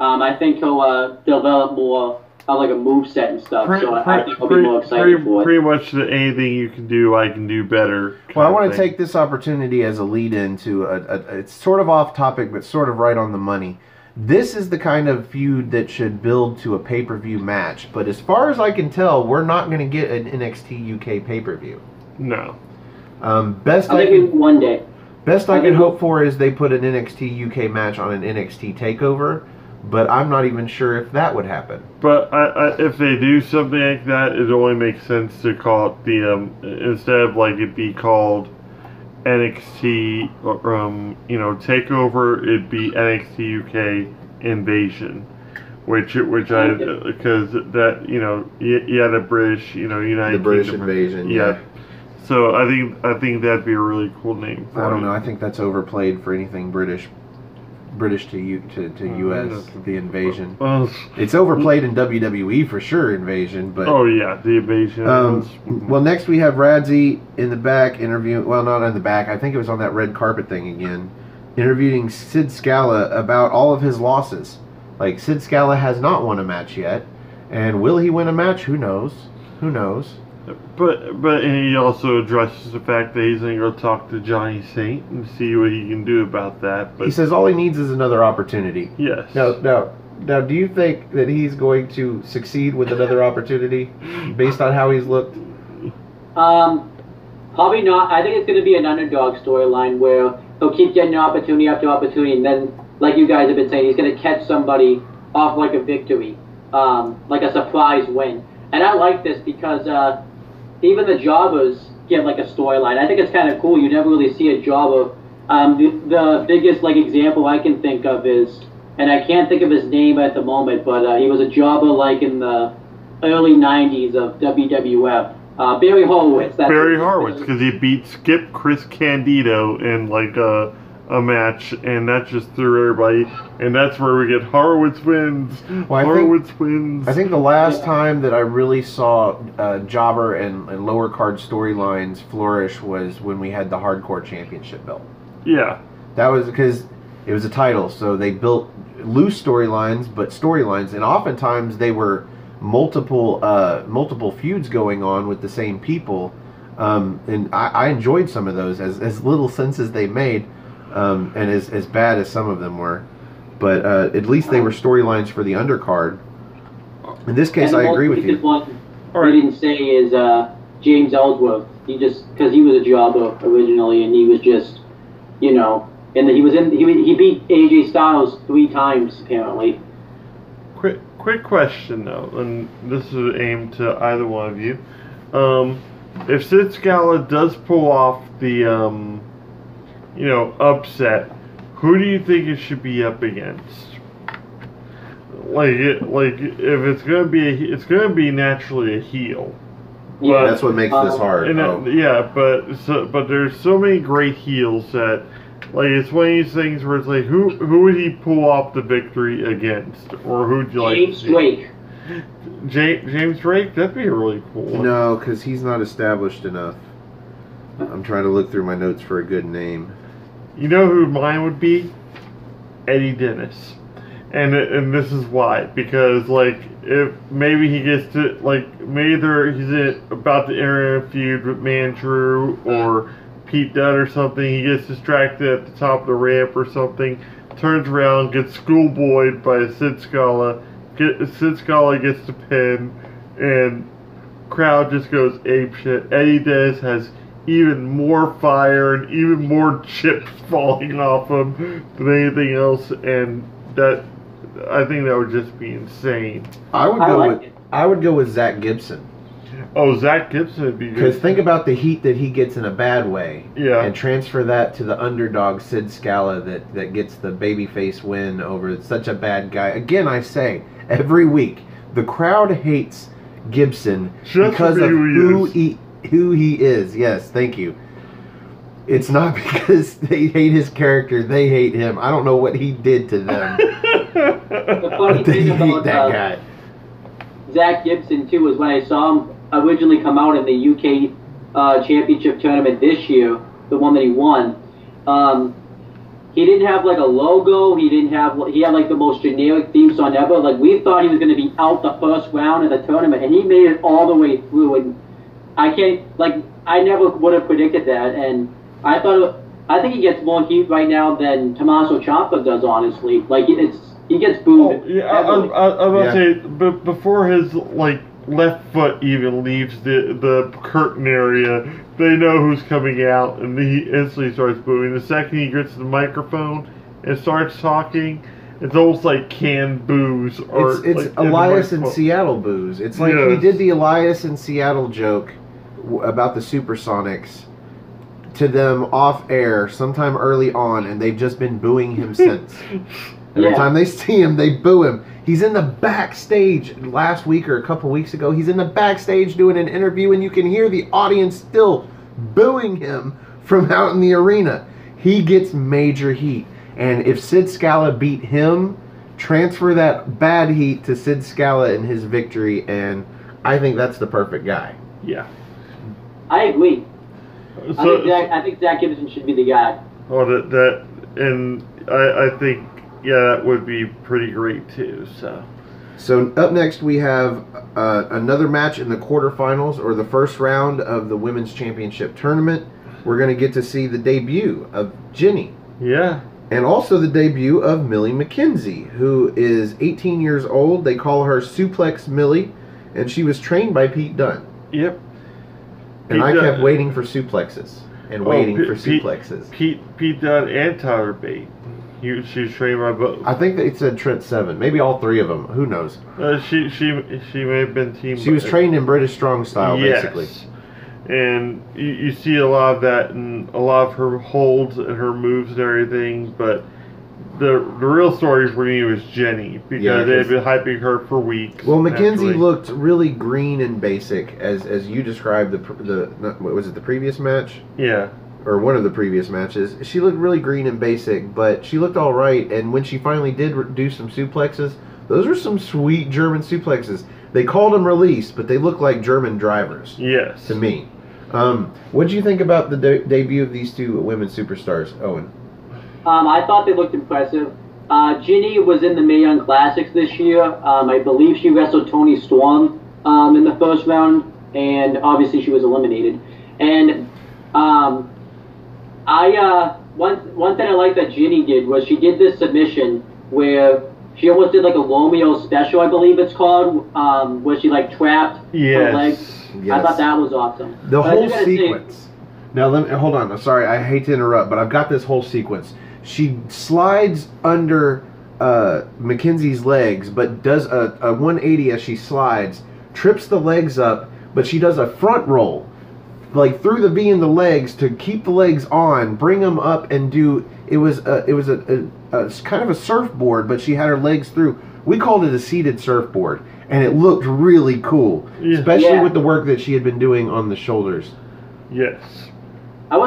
I think he'll develop more of like a moveset and stuff. So I think I'll be more excited for it. Pretty much anything you can do, I can do better. Well, I want to take this opportunity as a lead-in to it's sort of off topic, but sort of right on the money. This is the kind of feud that should build to a pay-per-view match. But as far as I can tell, we're not going to get an NXT UK pay-per-view. No. Best I can one day. Best I can hope for is they put an NXT UK match on an NXT takeover. But I'm not even sure if that would happen. But if they do something like that, it only makes sense to call it the instead of like it be called NXT takeover, it'd be NXT UK Invasion, which because that you had a British United the British Kingdom, Invasion, yeah. So I think that'd be a really cool name. I don't know. I think that's overplayed for anything British to US, the Invasion. It's overplayed in WWE for sure, Invasion, but... Oh, yeah, the Invasion. Well, next we have Radzi in the back interviewing... Well, not in the back. I think it was on that red carpet thing again. Interviewing Sid Scala about all of his losses. Like, Sid Scala has not won a match yet. And will he win a match? Who knows? Who knows? But he also addresses the fact that he's going to go talk to Johnny Saint and see what he can do about that. But he says all he needs is another opportunity. Yes. Now, do you think that he's going to succeed with another opportunity based on how he's looked? Probably not. I think it's going to be an underdog storyline where he'll keep getting opportunity after opportunity, and then, like you guys have been saying, he's going to catch somebody off like a victory, like a surprise win. And I like this because even the jobbers get like a storyline. I think it's kind of cool. You never really see a jobber. The biggest like example I can think of is, and I can't think of his name at the moment, but he was a jobber like in the early 90s of WWF. Barry Horowitz. Barry Horowitz, because he beat Skip Chris Candido in like a match, and that just threw everybody, and that's where we get Horowitz wins. Horowitz wins. I think the last time that I really saw jobber and lower card storylines flourish was when we had the Hardcore Championship belt. Yeah. That was because it was a title, so they built loose storylines, but storylines, and oftentimes they were multiple feuds going on with the same people, and I enjoyed some of those, as little sense as they made. And as bad as some of them were. But at least they were storylines for the undercard. In this case, I agree with you. One we didn't say is James Ellsworth. Because he was a jobber originally, and he was just, and he beat AJ Styles 3 times, apparently. Quick question, though, and this is aimed to either one of you. If Sid Scala does pull off the... upset, who do you think it should be up against? If it's gonna be naturally a heel. Yeah, that's what makes this hard. But there's so many great heels that, like, it's one of these things where it's like, who would he pull off the victory against, or who'd you like? James Drake. James Drake, that'd be a really cool one. No, because he's not established enough. I'm trying to look through my notes for a good name. You know who mine would be? Eddie Dennis. And this is why. Because, like, if maybe he gets to, like, he's about to enter a feud with Mandrew, or Pete Dunne or something. He gets distracted at the top of the ramp or something. Turns around, gets schoolboyed by Sid Scala. Sid Scala gets the pin, and crowd just goes apeshit. Eddie Dennis has even more fire and even more chips falling off him than anything else, and that I think that would just be insane. I would go with Zach Gibson. Oh, Zach Gibson would be good. Because think about the heat that he gets in a bad way, and transfer that to the underdog Sid Scala that gets the babyface win over such a bad guy. Again, I say every week the crowd hates Gibson because of who he is. Yes, thank you. It's not because they hate his character; they hate him. I don't know what he did to them. The funny thing about that guy. Zach Gibson too was when I saw him originally come out in the UK Championship tournament this year, the one that he won. He didn't have like a logo. He had like the most generic theme song ever. Like we thought he was going to be out the first round of the tournament, and he made it all the way through. And I never would have predicted that. And I think he gets more heat right now than Tommaso Ciampa does. Honestly, like he gets booed. Oh, yeah, I'm about to say, but before his left foot even leaves the curtain area, they know who's coming out, and he instantly starts booing. The second he gets to the microphone and starts talking, it's almost like canned boos. It's Elias in Seattle boos. It's like he did the Elias in Seattle joke about the Supersonics to them off air sometime early on, and they've just been booing him since. Every time they see him, they boo him. He's in the backstage last week or a couple weeks ago. He's in the backstage doing an interview, and you can hear the audience still booing him from out in the arena. He gets major heat. And if Sid Scala beat him, transfer that bad heat to Sid Scala in his victory, and I think that's the perfect guy. Yeah. I agree. I think Zach Gibson should be the guy. Oh, I think, that would be pretty great too. So up next we have another match in the quarterfinals, or the first round of the Women's Championship Tournament. We're going to get to see the debut of Ginny. Yeah. And also the debut of Millie McKenzie, who is 18 years old. They call her Suplex Millie, and she was trained by Pete Dunne. Yep. And I kept waiting for suplexes and waiting for suplexes. Pete Dunne and Tyler Bate. She was trained by both. I think they said Trent Seven. Maybe all three of them. Who knows? She may have been team. She was trained in British Strong Style, basically. And you see a lot of that in a lot of her holds and her moves and everything. But the real story for me was Ginny, because they had been hyping her for weeks. Well, McKenzie looked really green and basic, as you described was it the previous match? Yeah. Or one of the previous matches. She looked really green and basic, but she looked all right. And when she finally did do some suplexes, those were some sweet German suplexes. They called them release, but they look like German drivers. Yes. To me. What did you think about the debut of these two women superstars, Owen? I thought they looked impressive. Ginny was in the Mae Young Classics this year. I believe she wrestled Toni Storm in the first round, and obviously she was eliminated. And one thing I liked that Ginny did was she did this submission where she almost did like a Romeo special, I believe it's called, where she trapped her legs. Yes. I thought that was awesome. The whole sequence. Now hold on. I'm sorry, I hate to interrupt, but I've got this whole sequence. She slides under Mackenzie's legs, but does a 180 as she slides, trips the legs up, but she does a front roll, through the V in the legs to keep the legs on, bring them up, and do. It was a kind of a surfboard, but she had her legs through. We called it a seated surfboard, and it looked really cool, especially with the work that she had been doing on the shoulders. Yes. I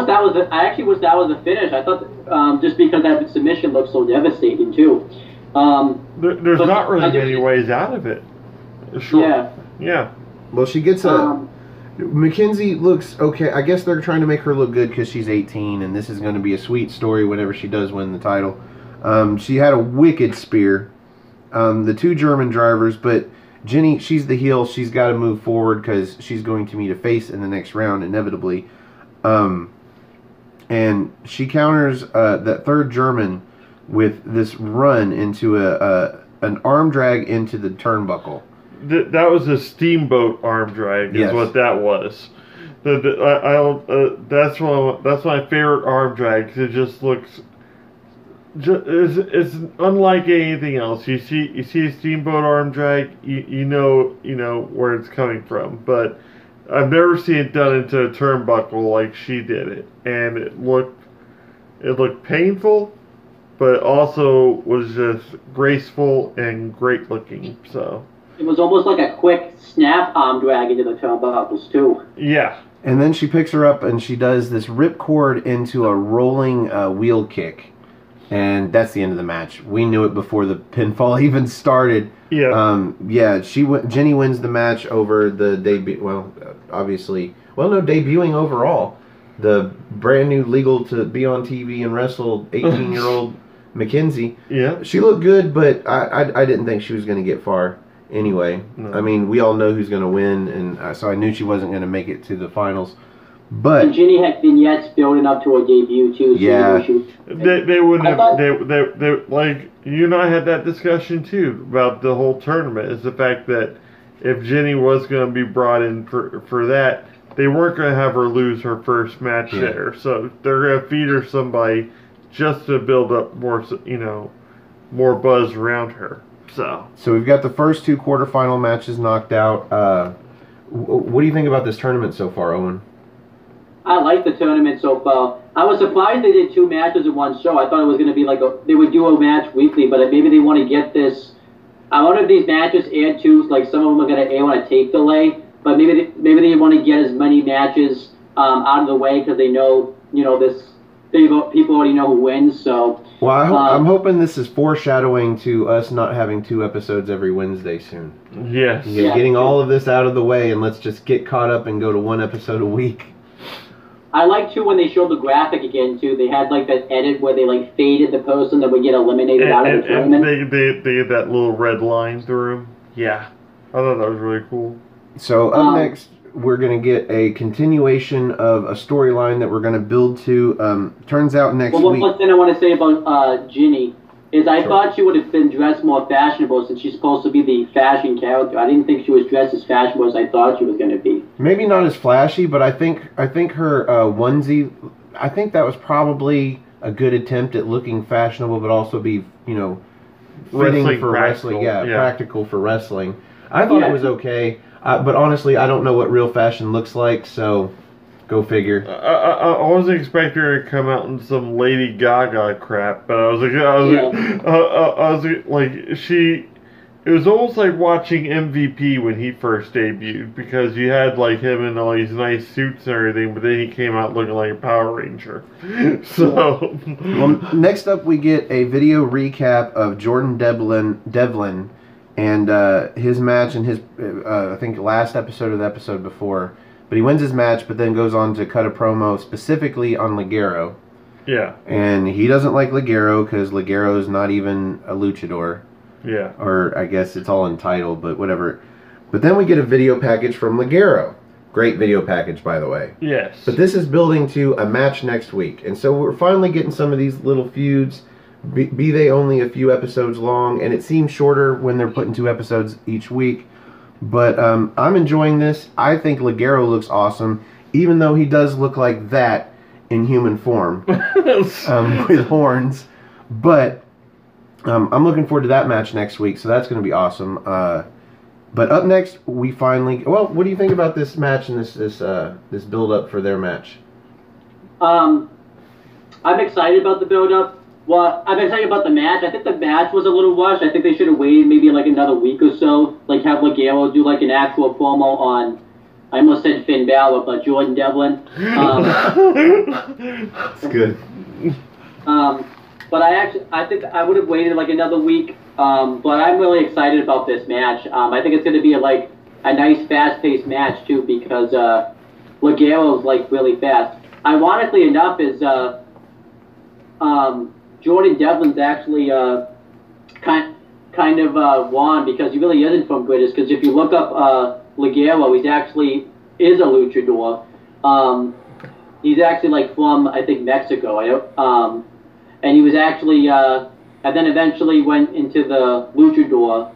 actually wish that was the finish. I thought just because that submission looked so devastating too. There's not really many ways out of it. Sure. Yeah. Well, she gets a. McKenzie looks okay. I guess they're trying to make her look good because she's 18, and this is going to be a sweet story whenever she does win the title. She had a wicked spear. The two German drivers, but Ginny, she's the heel. She's got to move forward because she's going to meet a face in the next round, inevitably. and she counters that third German with this run into an arm drag into the turnbuckle. That was a steamboat arm drag, is what that was. That's my favorite arm drag, because it just looks. It's unlike anything else. You see a steamboat arm drag, you know where it's coming from. But I've never seen it done into a turnbuckle like she did it, and it looked painful, but also was just graceful and great looking. So it was almost like a quick snap arm drag into the turnbuckles too. Yeah. And then she picks her up and she does this ripcord into a rolling wheel kick. And that's the end of the match. We knew it before the pinfall even started. Yeah. Ginny wins the match over the debut. Well, obviously, debuting overall, the brand new legal to be on TV and wrestle 18-year-old McKenzie. Yeah. She looked good, but I didn't think she was going to get far. Anyway, no. I mean, we all know who's going to win, and so I knew she wasn't going to make it to the finals. But and Ginny had vignettes building up to her debut too. So yeah, they wouldn't have. They like you and I had that discussion too about the whole tournament. Is the fact that if Ginny was going to be brought in for that, they weren't going to have her lose her first match there. So they're going to feed her somebody just to build up more, more buzz around her. So we've got the first two quarterfinal matches knocked out. What do you think about this tournament so far, Owen? I like the tournament so far. I was surprised they did 2 matches in one show. I thought it was going to be like they would do a match weekly, but maybe they want to get this. I wonder if these matches add to, like some of them are going to air on a tape delay, but maybe they want to get as many matches out of the way because they know, people already know who wins. So well, I'm hoping this is foreshadowing to us not having 2 episodes every Wednesday soon. Yes. Getting all of this out of the way, and let's just get caught up and go to 1 episode a week. I like too when they showed the graphic again too. They had like that edit where they like faded the person that would get eliminated out of the tournament. And they had that little red line through them. Yeah, I thought that was really cool. So up next, we're going to get a continuation of a storyline that we're going to build to. Turns out next week. One thing I want to say about Ginny is I thought she would have been dressed more fashionable since she's supposed to be the fashion character. I didn't think she was dressed as fashionable as I thought she was going to be. Maybe not as flashy, but I think her onesie, I think that was probably a good attempt at looking fashionable, but also be, fitting for wrestling. Yeah, practical for wrestling. I thought it was okay, but honestly, I don't know what real fashion looks like, so go figure. I wasn't expecting her to come out in some Lady Gaga crap, but I was like, it was almost like watching MVP when he first debuted, because you had like him in all these nice suits and everything, but then he came out looking like a Power Ranger. So, well, next up we get a video recap of Jordan Devlin and his match in his I think last episode or the episode before. But he wins his match, but then goes on to cut a promo specifically on Ligero. Yeah. And he doesn't like Ligero because Ligero is not even a luchador. Yeah. Or I guess it's all entitled, but whatever. But then we get a video package from Ligero. Great video package, by the way. Yes. But this is building to a match next week. And so we're finally getting some of these little feuds, be they only a few episodes long. And it seems shorter when they're putting 2 episodes each week. But I'm enjoying this. I think Ligero looks awesome, even though he does look like that in human form with horns. But I'm looking forward to that match next week, so that's going to be awesome. But up next, we finally... Well, what do you think about this match and this build-up for their match? I'm excited about the build-up. Well, I'm excited about the match. I think the match was a little rushed. I think they should have waited maybe like another week or so. Like have Ligero do like an actual promo on, I almost said Finn Balor, but Jordan Devlin. That's good. But I think I would have waited like another week. But I'm really excited about this match. I think it's going to be a nice fast-paced match too, because Ligero is like really fast. Ironically enough, is Jordan Devlin's actually kind of won because he really isn't from British. Because if you look up Ligero, he actually is a luchador. He's actually like from, I think, Mexico. And he was actually, and then eventually went into the luchador,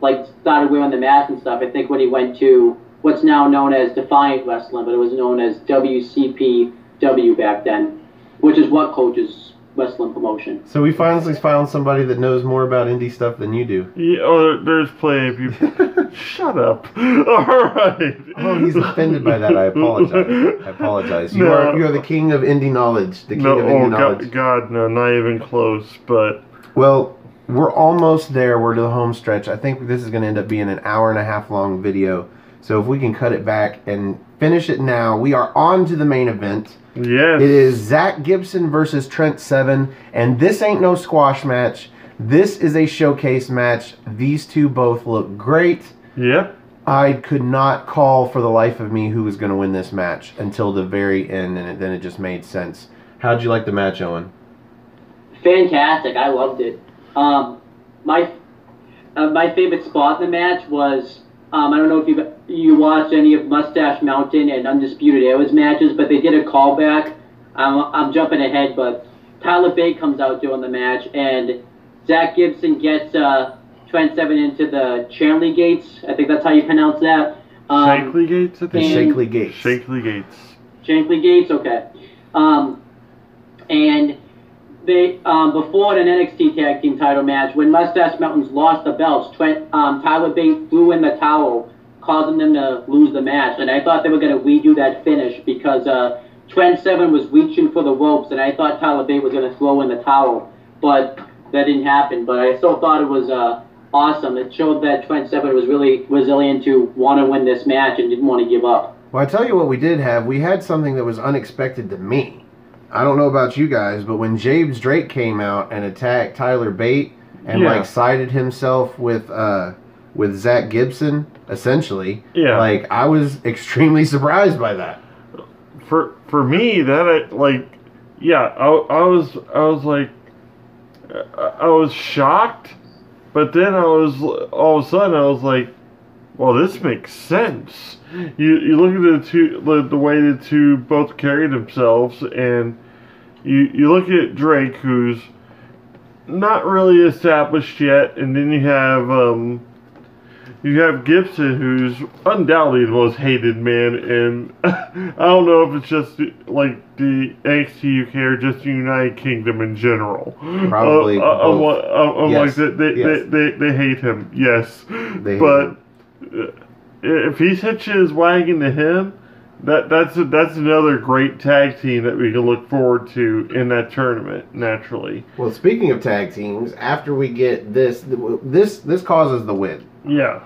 like started wearing the mask and stuff. I think when he went to what's now known as Defiant Wrestling, but it was known as WCPW back then, which is what Coach's wrestling promotion. So we finally found somebody that knows more about indie stuff than you do. Yeah, oh, there's plenty of people. Shut up. All right. Oh, he's offended by that. I apologize. I apologize. You are the king of indie knowledge. The king of indie knowledge. God, no, not even close. But well, we're almost there. We're to the home stretch. I think this is going to end up being an hour-and-a-half long video. So if we can cut it back and finish it now, we are on to the main event. Yes. It is Zach Gibson versus Trent Seven, and this ain't no squash match. This is a showcase match. These two both look great. Yep. I could not call for the life of me who was going to win this match until the very end, and then it just made sense. How'd you like the match, Owen? Fantastic. I loved it. My favorite spot in the match was, I don't know if you watched any of Mustache Mountain and Undisputed Era's matches, but they did a callback. I'm jumping ahead, but Tyler Bate comes out during the match, and Zach Gibson gets Trent Seven into the Chanley Gates. I think that's how you pronounce that. Shankly Gates? Shankly Gates. Shankly Gates. Shankly Gates, okay. And they before an NXT Tag Team title match, when Mustache Mountains lost the belts, Tyler Bate threw in the towel, causing them to lose the match. And I thought they were going to redo that finish because Trent Seven was reaching for the ropes, and I thought Tyler Bate was going to throw in the towel, but that didn't happen. But I still thought it was awesome. It showed that Trent Seven was really resilient to want to win this match and didn't want to give up. Well, I tell you what we did have. We had something that was unexpected to me. I don't know about you guys, but when James Drake came out and attacked Tyler Bate and like sided himself with Zach Gibson, essentially, like I was extremely surprised by that. For me, that I was shocked, but then all of a sudden I was like, well, this makes sense. You look at the way the two both carried themselves, and you look at Drake, who's not really established yet, and then you have Gibson, who's undoubtedly the most hated man, and I don't know if it's just like the NXT UK or just the United Kingdom in general. Probably both. Yes. Like they hate him. Yes, but if he's hitching his wagon to him, that's another great tag team that we can look forward to in that tournament. Naturally. Well, speaking of tag teams, after we get this causes the win. Yeah.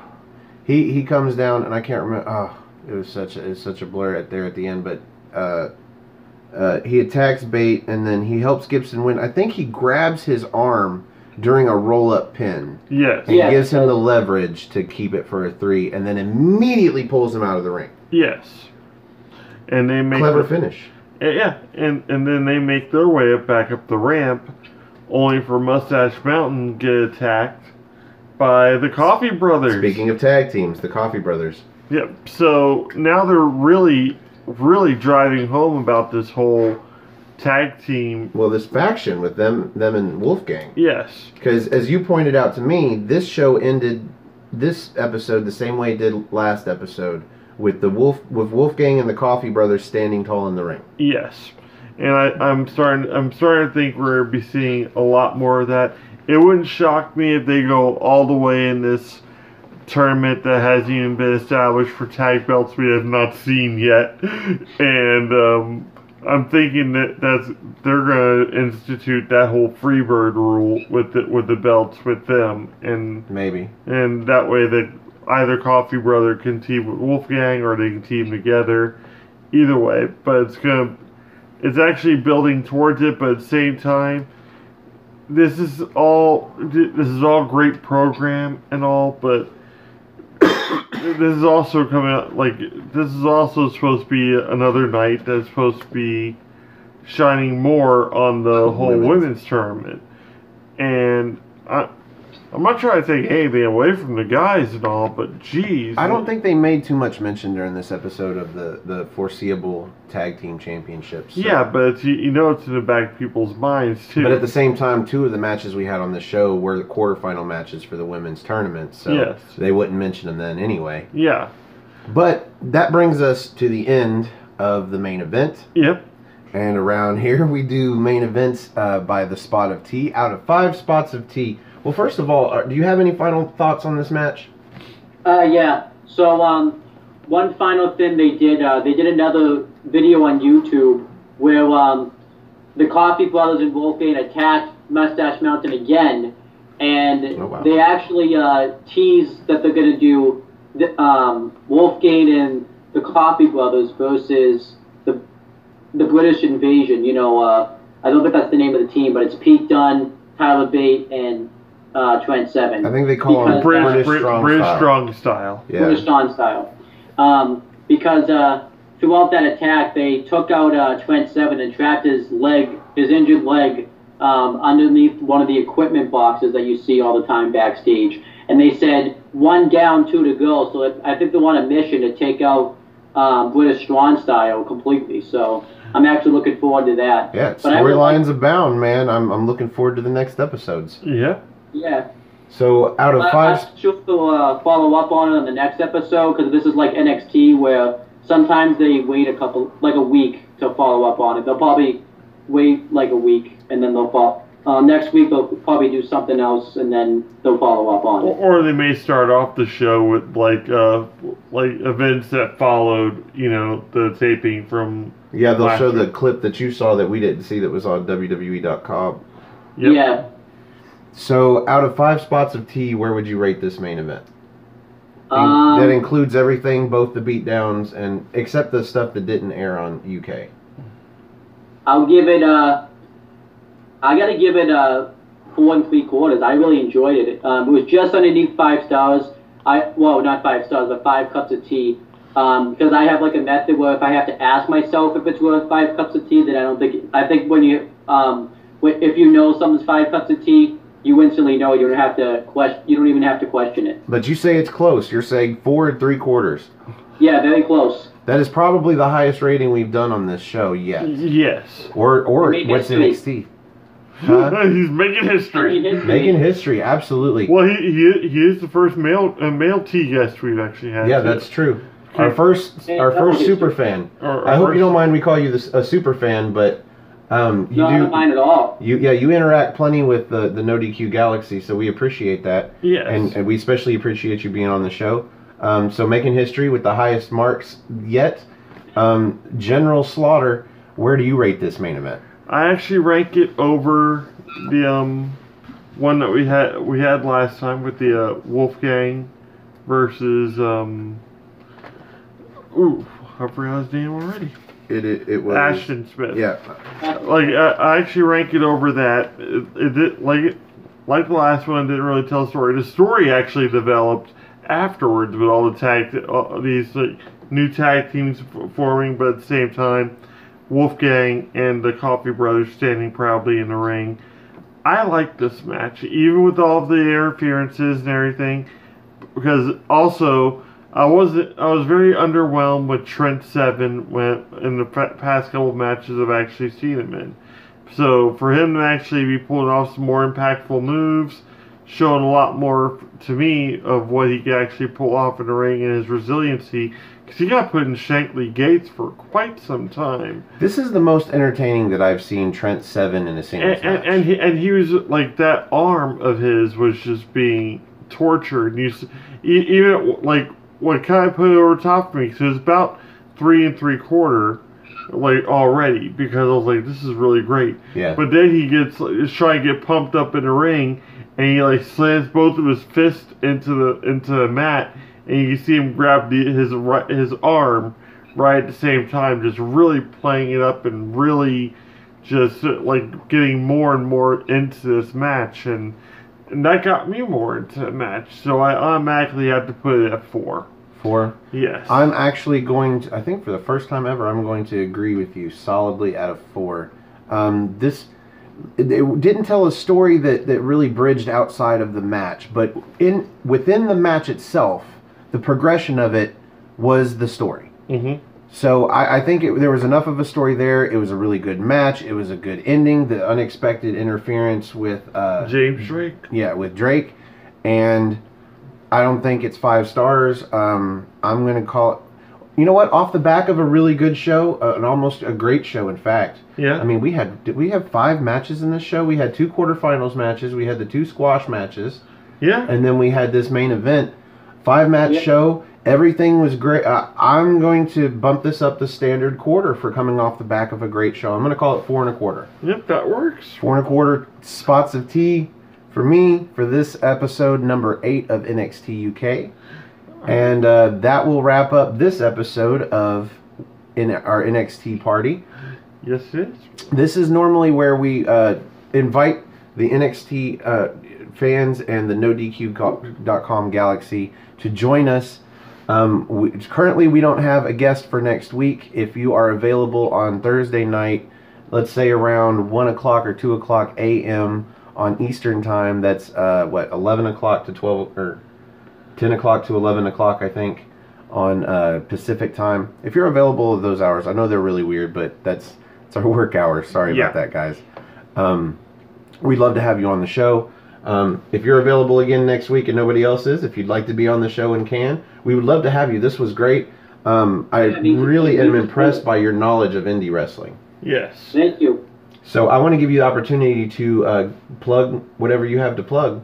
He comes down, and I can't remember. Oh, it was such a blur at the end. But he attacks Bate, and then he helps Gibson win. I think he grabs his arm during a roll-up pin. Yes. And gives him the leverage to keep it for a 3, and then immediately pulls him out of the ring. Yes. And they make clever finish. Yeah, and then they make their way back up the ramp, only for Mustache Mountain to get attacked by the Coffee Brothers. Speaking of tag teams, the Coffee Brothers. Yep. So now they're really, really driving home about this whole tag team. Well, this faction with them and Wolfgang. Yes. Because as you pointed out to me, this show ended this episode the same way it did last episode, with Wolfgang and the Coffee Brothers standing tall in the ring. Yes. And I'm starting to think we're going to be seeing a lot more of that. It wouldn't shock me if they go all the way in this tournament that hasn't even been established for tag belts we have not seen yet. And I'm thinking that they're going to institute that whole Freebird rule with the belts with them, and maybe, and that way that either Coffee Brother can team with Wolfgang or they can team together. Either way, but it's actually building towards it. But at the same time, this is all great program and all, but this is also coming out, like, this is also supposed to be another night that's supposed to be shining more on the whole women's tournament. And I'm not trying to take anything away from the guys and all, but geez. I don't think they made too much mention during this episode of the foreseeable tag team championships. So. Yeah, but it's, you know it's in the back of people's minds, too. But at the same time, 2 of the matches we had on the show were the quarterfinal matches for the women's tournament, so yes. They wouldn't mention them then anyway. Yeah. But that brings us to the end of the main event. Yep. And around here we do main events by the spot of tea. Out of 5 spots of tea. Well, first of all, do you have any final thoughts on this match? Yeah. So, one final thing they did another video on YouTube where the Coffee Brothers and Wolfgang attacked Mustache Mountain again, and they actually teased that they're going to do Wolfgang and the Coffee Brothers versus the British Invasion. You know, I don't think that's the name of the team, but it's Pete Dunne, Tyler Bate, and Trent Seven. I think they call them British Strong Style. Yeah. British Strong Style. Because throughout that attack, they took out Trent Seven and trapped his injured leg, underneath one of the equipment boxes that you see all the time backstage. And they said 1 down, 2 to go. So I think they're on a mission to take out British Strong Style completely. So I'm actually looking forward to that. Yeah, storylines abound, man. I'm looking forward to the next episodes. Yeah. Yeah. So out of 5, I'm sure we'll follow up on it on the next episode, because this is like NXT where sometimes they wait a week to follow up on it. They'll probably wait like a week, and then they'll next week they'll probably do something else, and then they'll follow up on it. Or they may start off the show with like events that followed, you know, the taping from. Yeah, they'll show the clip that you saw that we didn't see that was on WWE.com. Yep. Yeah. So, out of 5 spots of tea, where would you rate this main event? That includes everything, both the beatdowns and except the stuff that didn't air on UK. I'll give it. I gotta give it 4 3/4. I really enjoyed it. It was just underneath 5 stars. Not 5 stars, but 5 cups of tea. Because I have like a method where if I have to ask myself if it's worth 5 cups of tea, then I don't think. I think when you if you know something's 5 cups of tea, you instantly know. You don't have to question. You don't even have to question it. But you say it's close. You're saying 4 3/4. Yeah, very close. That is probably the highest rating we've done on this show yet. Yes. Or what's NXT? Huh? He's making history. Making history, absolutely. Well, he is the first male tea guest we've actually had. Yeah, that's true. Our first super fan. I hope you don't mind we call you a super fan, but you I don't mind at all. You interact plenty with the No DQ Galaxy, so we appreciate that. Yes. And we especially appreciate you being on the show. So making history with the highest marks yet. General Slaughter, where do you rate this main event? I actually rank it over the one that we had last time with the Wolfgang versus I forgot his name already. It was Ashton Smith. Yeah. Like I actually rank it over that. It did like the last one. Didn't really tell a story. The story actually developed afterwards with all the these new tag teams forming, but at the same time, Wolfgang and the Coffee Brothers standing proudly in the ring. I like this match, even with all of the interferences and everything, because also I was very underwhelmed with Trent Seven when in the past couple of matches I've actually seen him in. So for him to actually be pulling off some more impactful moves, showing a lot more to me of what he could actually pull off in the ring and his resiliency, because he got put in Shankly Gates for quite some time. This is the most entertaining that I've seen Trent Seven in a singles match. And he was like, that arm of his was just being tortured. Even like what kind of put it over top of me, because it was about 3 3/4 like already, because I was like, this is really great. Yeah. But then he's trying to get pumped up in the ring, and he like slams both of his fists into the mat, and you can see him grab his arm right at the same time, just really playing it up and really just like getting more and more into this match, and that got me more into the match. So I automatically have to put it at 4. 4? Yes. I'm actually going to, I think for the first time ever, I'm going to agree with you solidly at a 4. it didn't tell a story that really bridged outside of the match, but within the match itself, the progression of it was the story. Mm-hmm. So I think there was enough of a story there. It was a really good match. It was a good ending. The unexpected interference with James Drake. Yeah, with Drake, and I don't think it's 5 stars. I'm gonna call it. You know what? Off the back of a really good show, and almost a great show, in fact. Yeah. I mean, did we have 5 matches in this show? We had 2 quarterfinals matches. We had the 2 squash matches. Yeah. And then we had this main event, 5-match show. Everything was great. I'm going to bump this up the standard quarter for coming off the back of a great show. I'm going to call it 4 1/4. Yep, that works. 4 1/4 spots of tea for me for this episode number 8 of NXT UK. And that will wrap up this episode of our NXT Party. Yes, it is. This is normally where we invite the NXT fans and the NoDQ.com Galaxy to join us. Currently, we don't have a guest for next week. If you are available on Thursday night, let's say around 1 o'clock or 2 o'clock a.m. on Eastern Time, that's 11 o'clock to 12 or 10 o'clock to 11 o'clock, I think, on Pacific Time. If you're available at those hours, I know they're really weird, but it's our work hours. Sorry about that, guys. We'd love to have you on the show. If you're available again next week and nobody else is, if you'd like to be on the show and can, we would love to have you. This was great. I really am impressed by your knowledge of indie wrestling. Yes. Thank you. So I want to give you the opportunity to plug whatever you have to plug.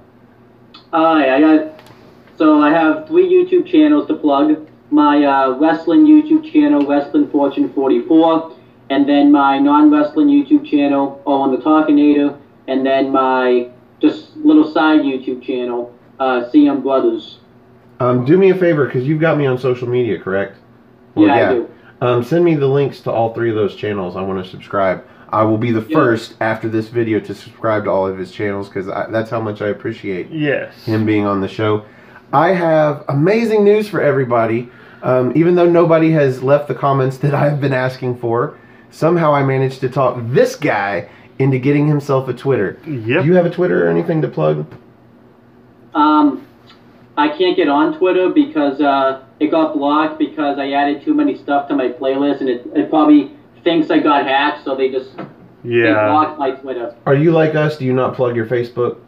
I have 3 YouTube channels to plug. My wrestling YouTube channel, Wrestling Fortune 44, and then my non-wrestling YouTube channel, On the Talkinator, and then my just little side YouTube channel, CM Brothers. Do me a favor, because you've got me on social media, correct? I do. Send me the links to all 3 of those channels. I want to subscribe. I will be the first after this video to subscribe to all of his channels, because that's how much I appreciate him being on the show. I have amazing news for everybody. Even though nobody has left the comments that I've been asking for, somehow I managed to talk this guy into getting himself a Twitter. Yep. Do you have a Twitter or anything to plug? I can't get on Twitter because it got blocked because I added too many stuff to my playlist, and it probably thinks I got hacked, so they blocked my Twitter. Are you like us? Do you not plug your Facebook?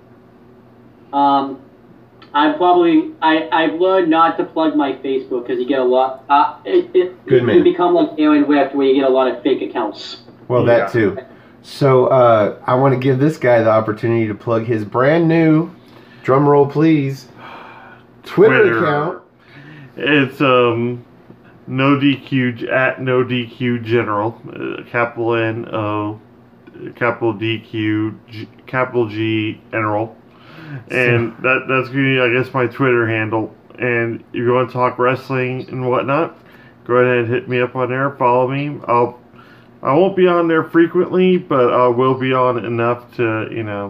I've learned not to plug my Facebook because you get a lot. Good man. You become like Aaron Rift, where you get a lot of fake accounts. Well, that too. So I want to give this guy the opportunity to plug his brand new, drum roll please, Twitter account. It's NoDQ at NoDQ General, capital N-O, capital D-Q, capital G, General. And that's going to be, I guess, my Twitter handle. And if you want to talk wrestling and whatnot, go ahead and hit me up on there. Follow me. I won't be on there frequently, but I will be on enough to,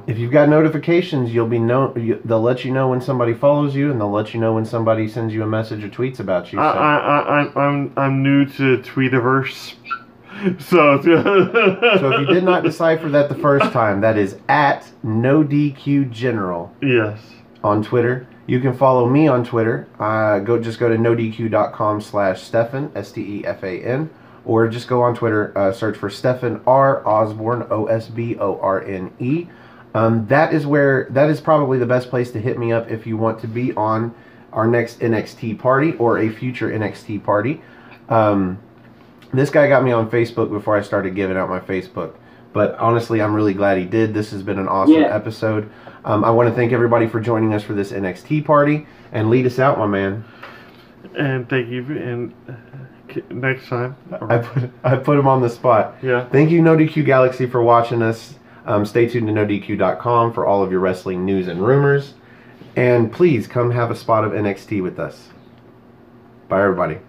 If you've got notifications, they'll let you know when somebody follows you, and they'll let you know when somebody sends you a message or tweets about you. So. I'm new to Tweetiverse. So if you did not decipher that the first time, that is at NoDQ General. Yes. On Twitter. You can follow me on Twitter. Just go to nodq.com/Stefan, Stefan, or just go on Twitter, search for Stefan R. Osborne, Osborne. That is probably the best place to hit me up if you want to be on our next NXT party or a future NXT party. This guy got me on Facebook before I started giving out my Facebook. But honestly, I'm really glad he did. This has been an awesome episode. I want to thank everybody for joining us for this NXT party. And lead us out, my man. And thank you. And next time. I put him on the spot. Yeah. Thank you, NoDQ Galaxy, for watching us. Stay tuned to NoDQ.com for all of your wrestling news and rumors. And please come have a spot of NXT with us. Bye, everybody.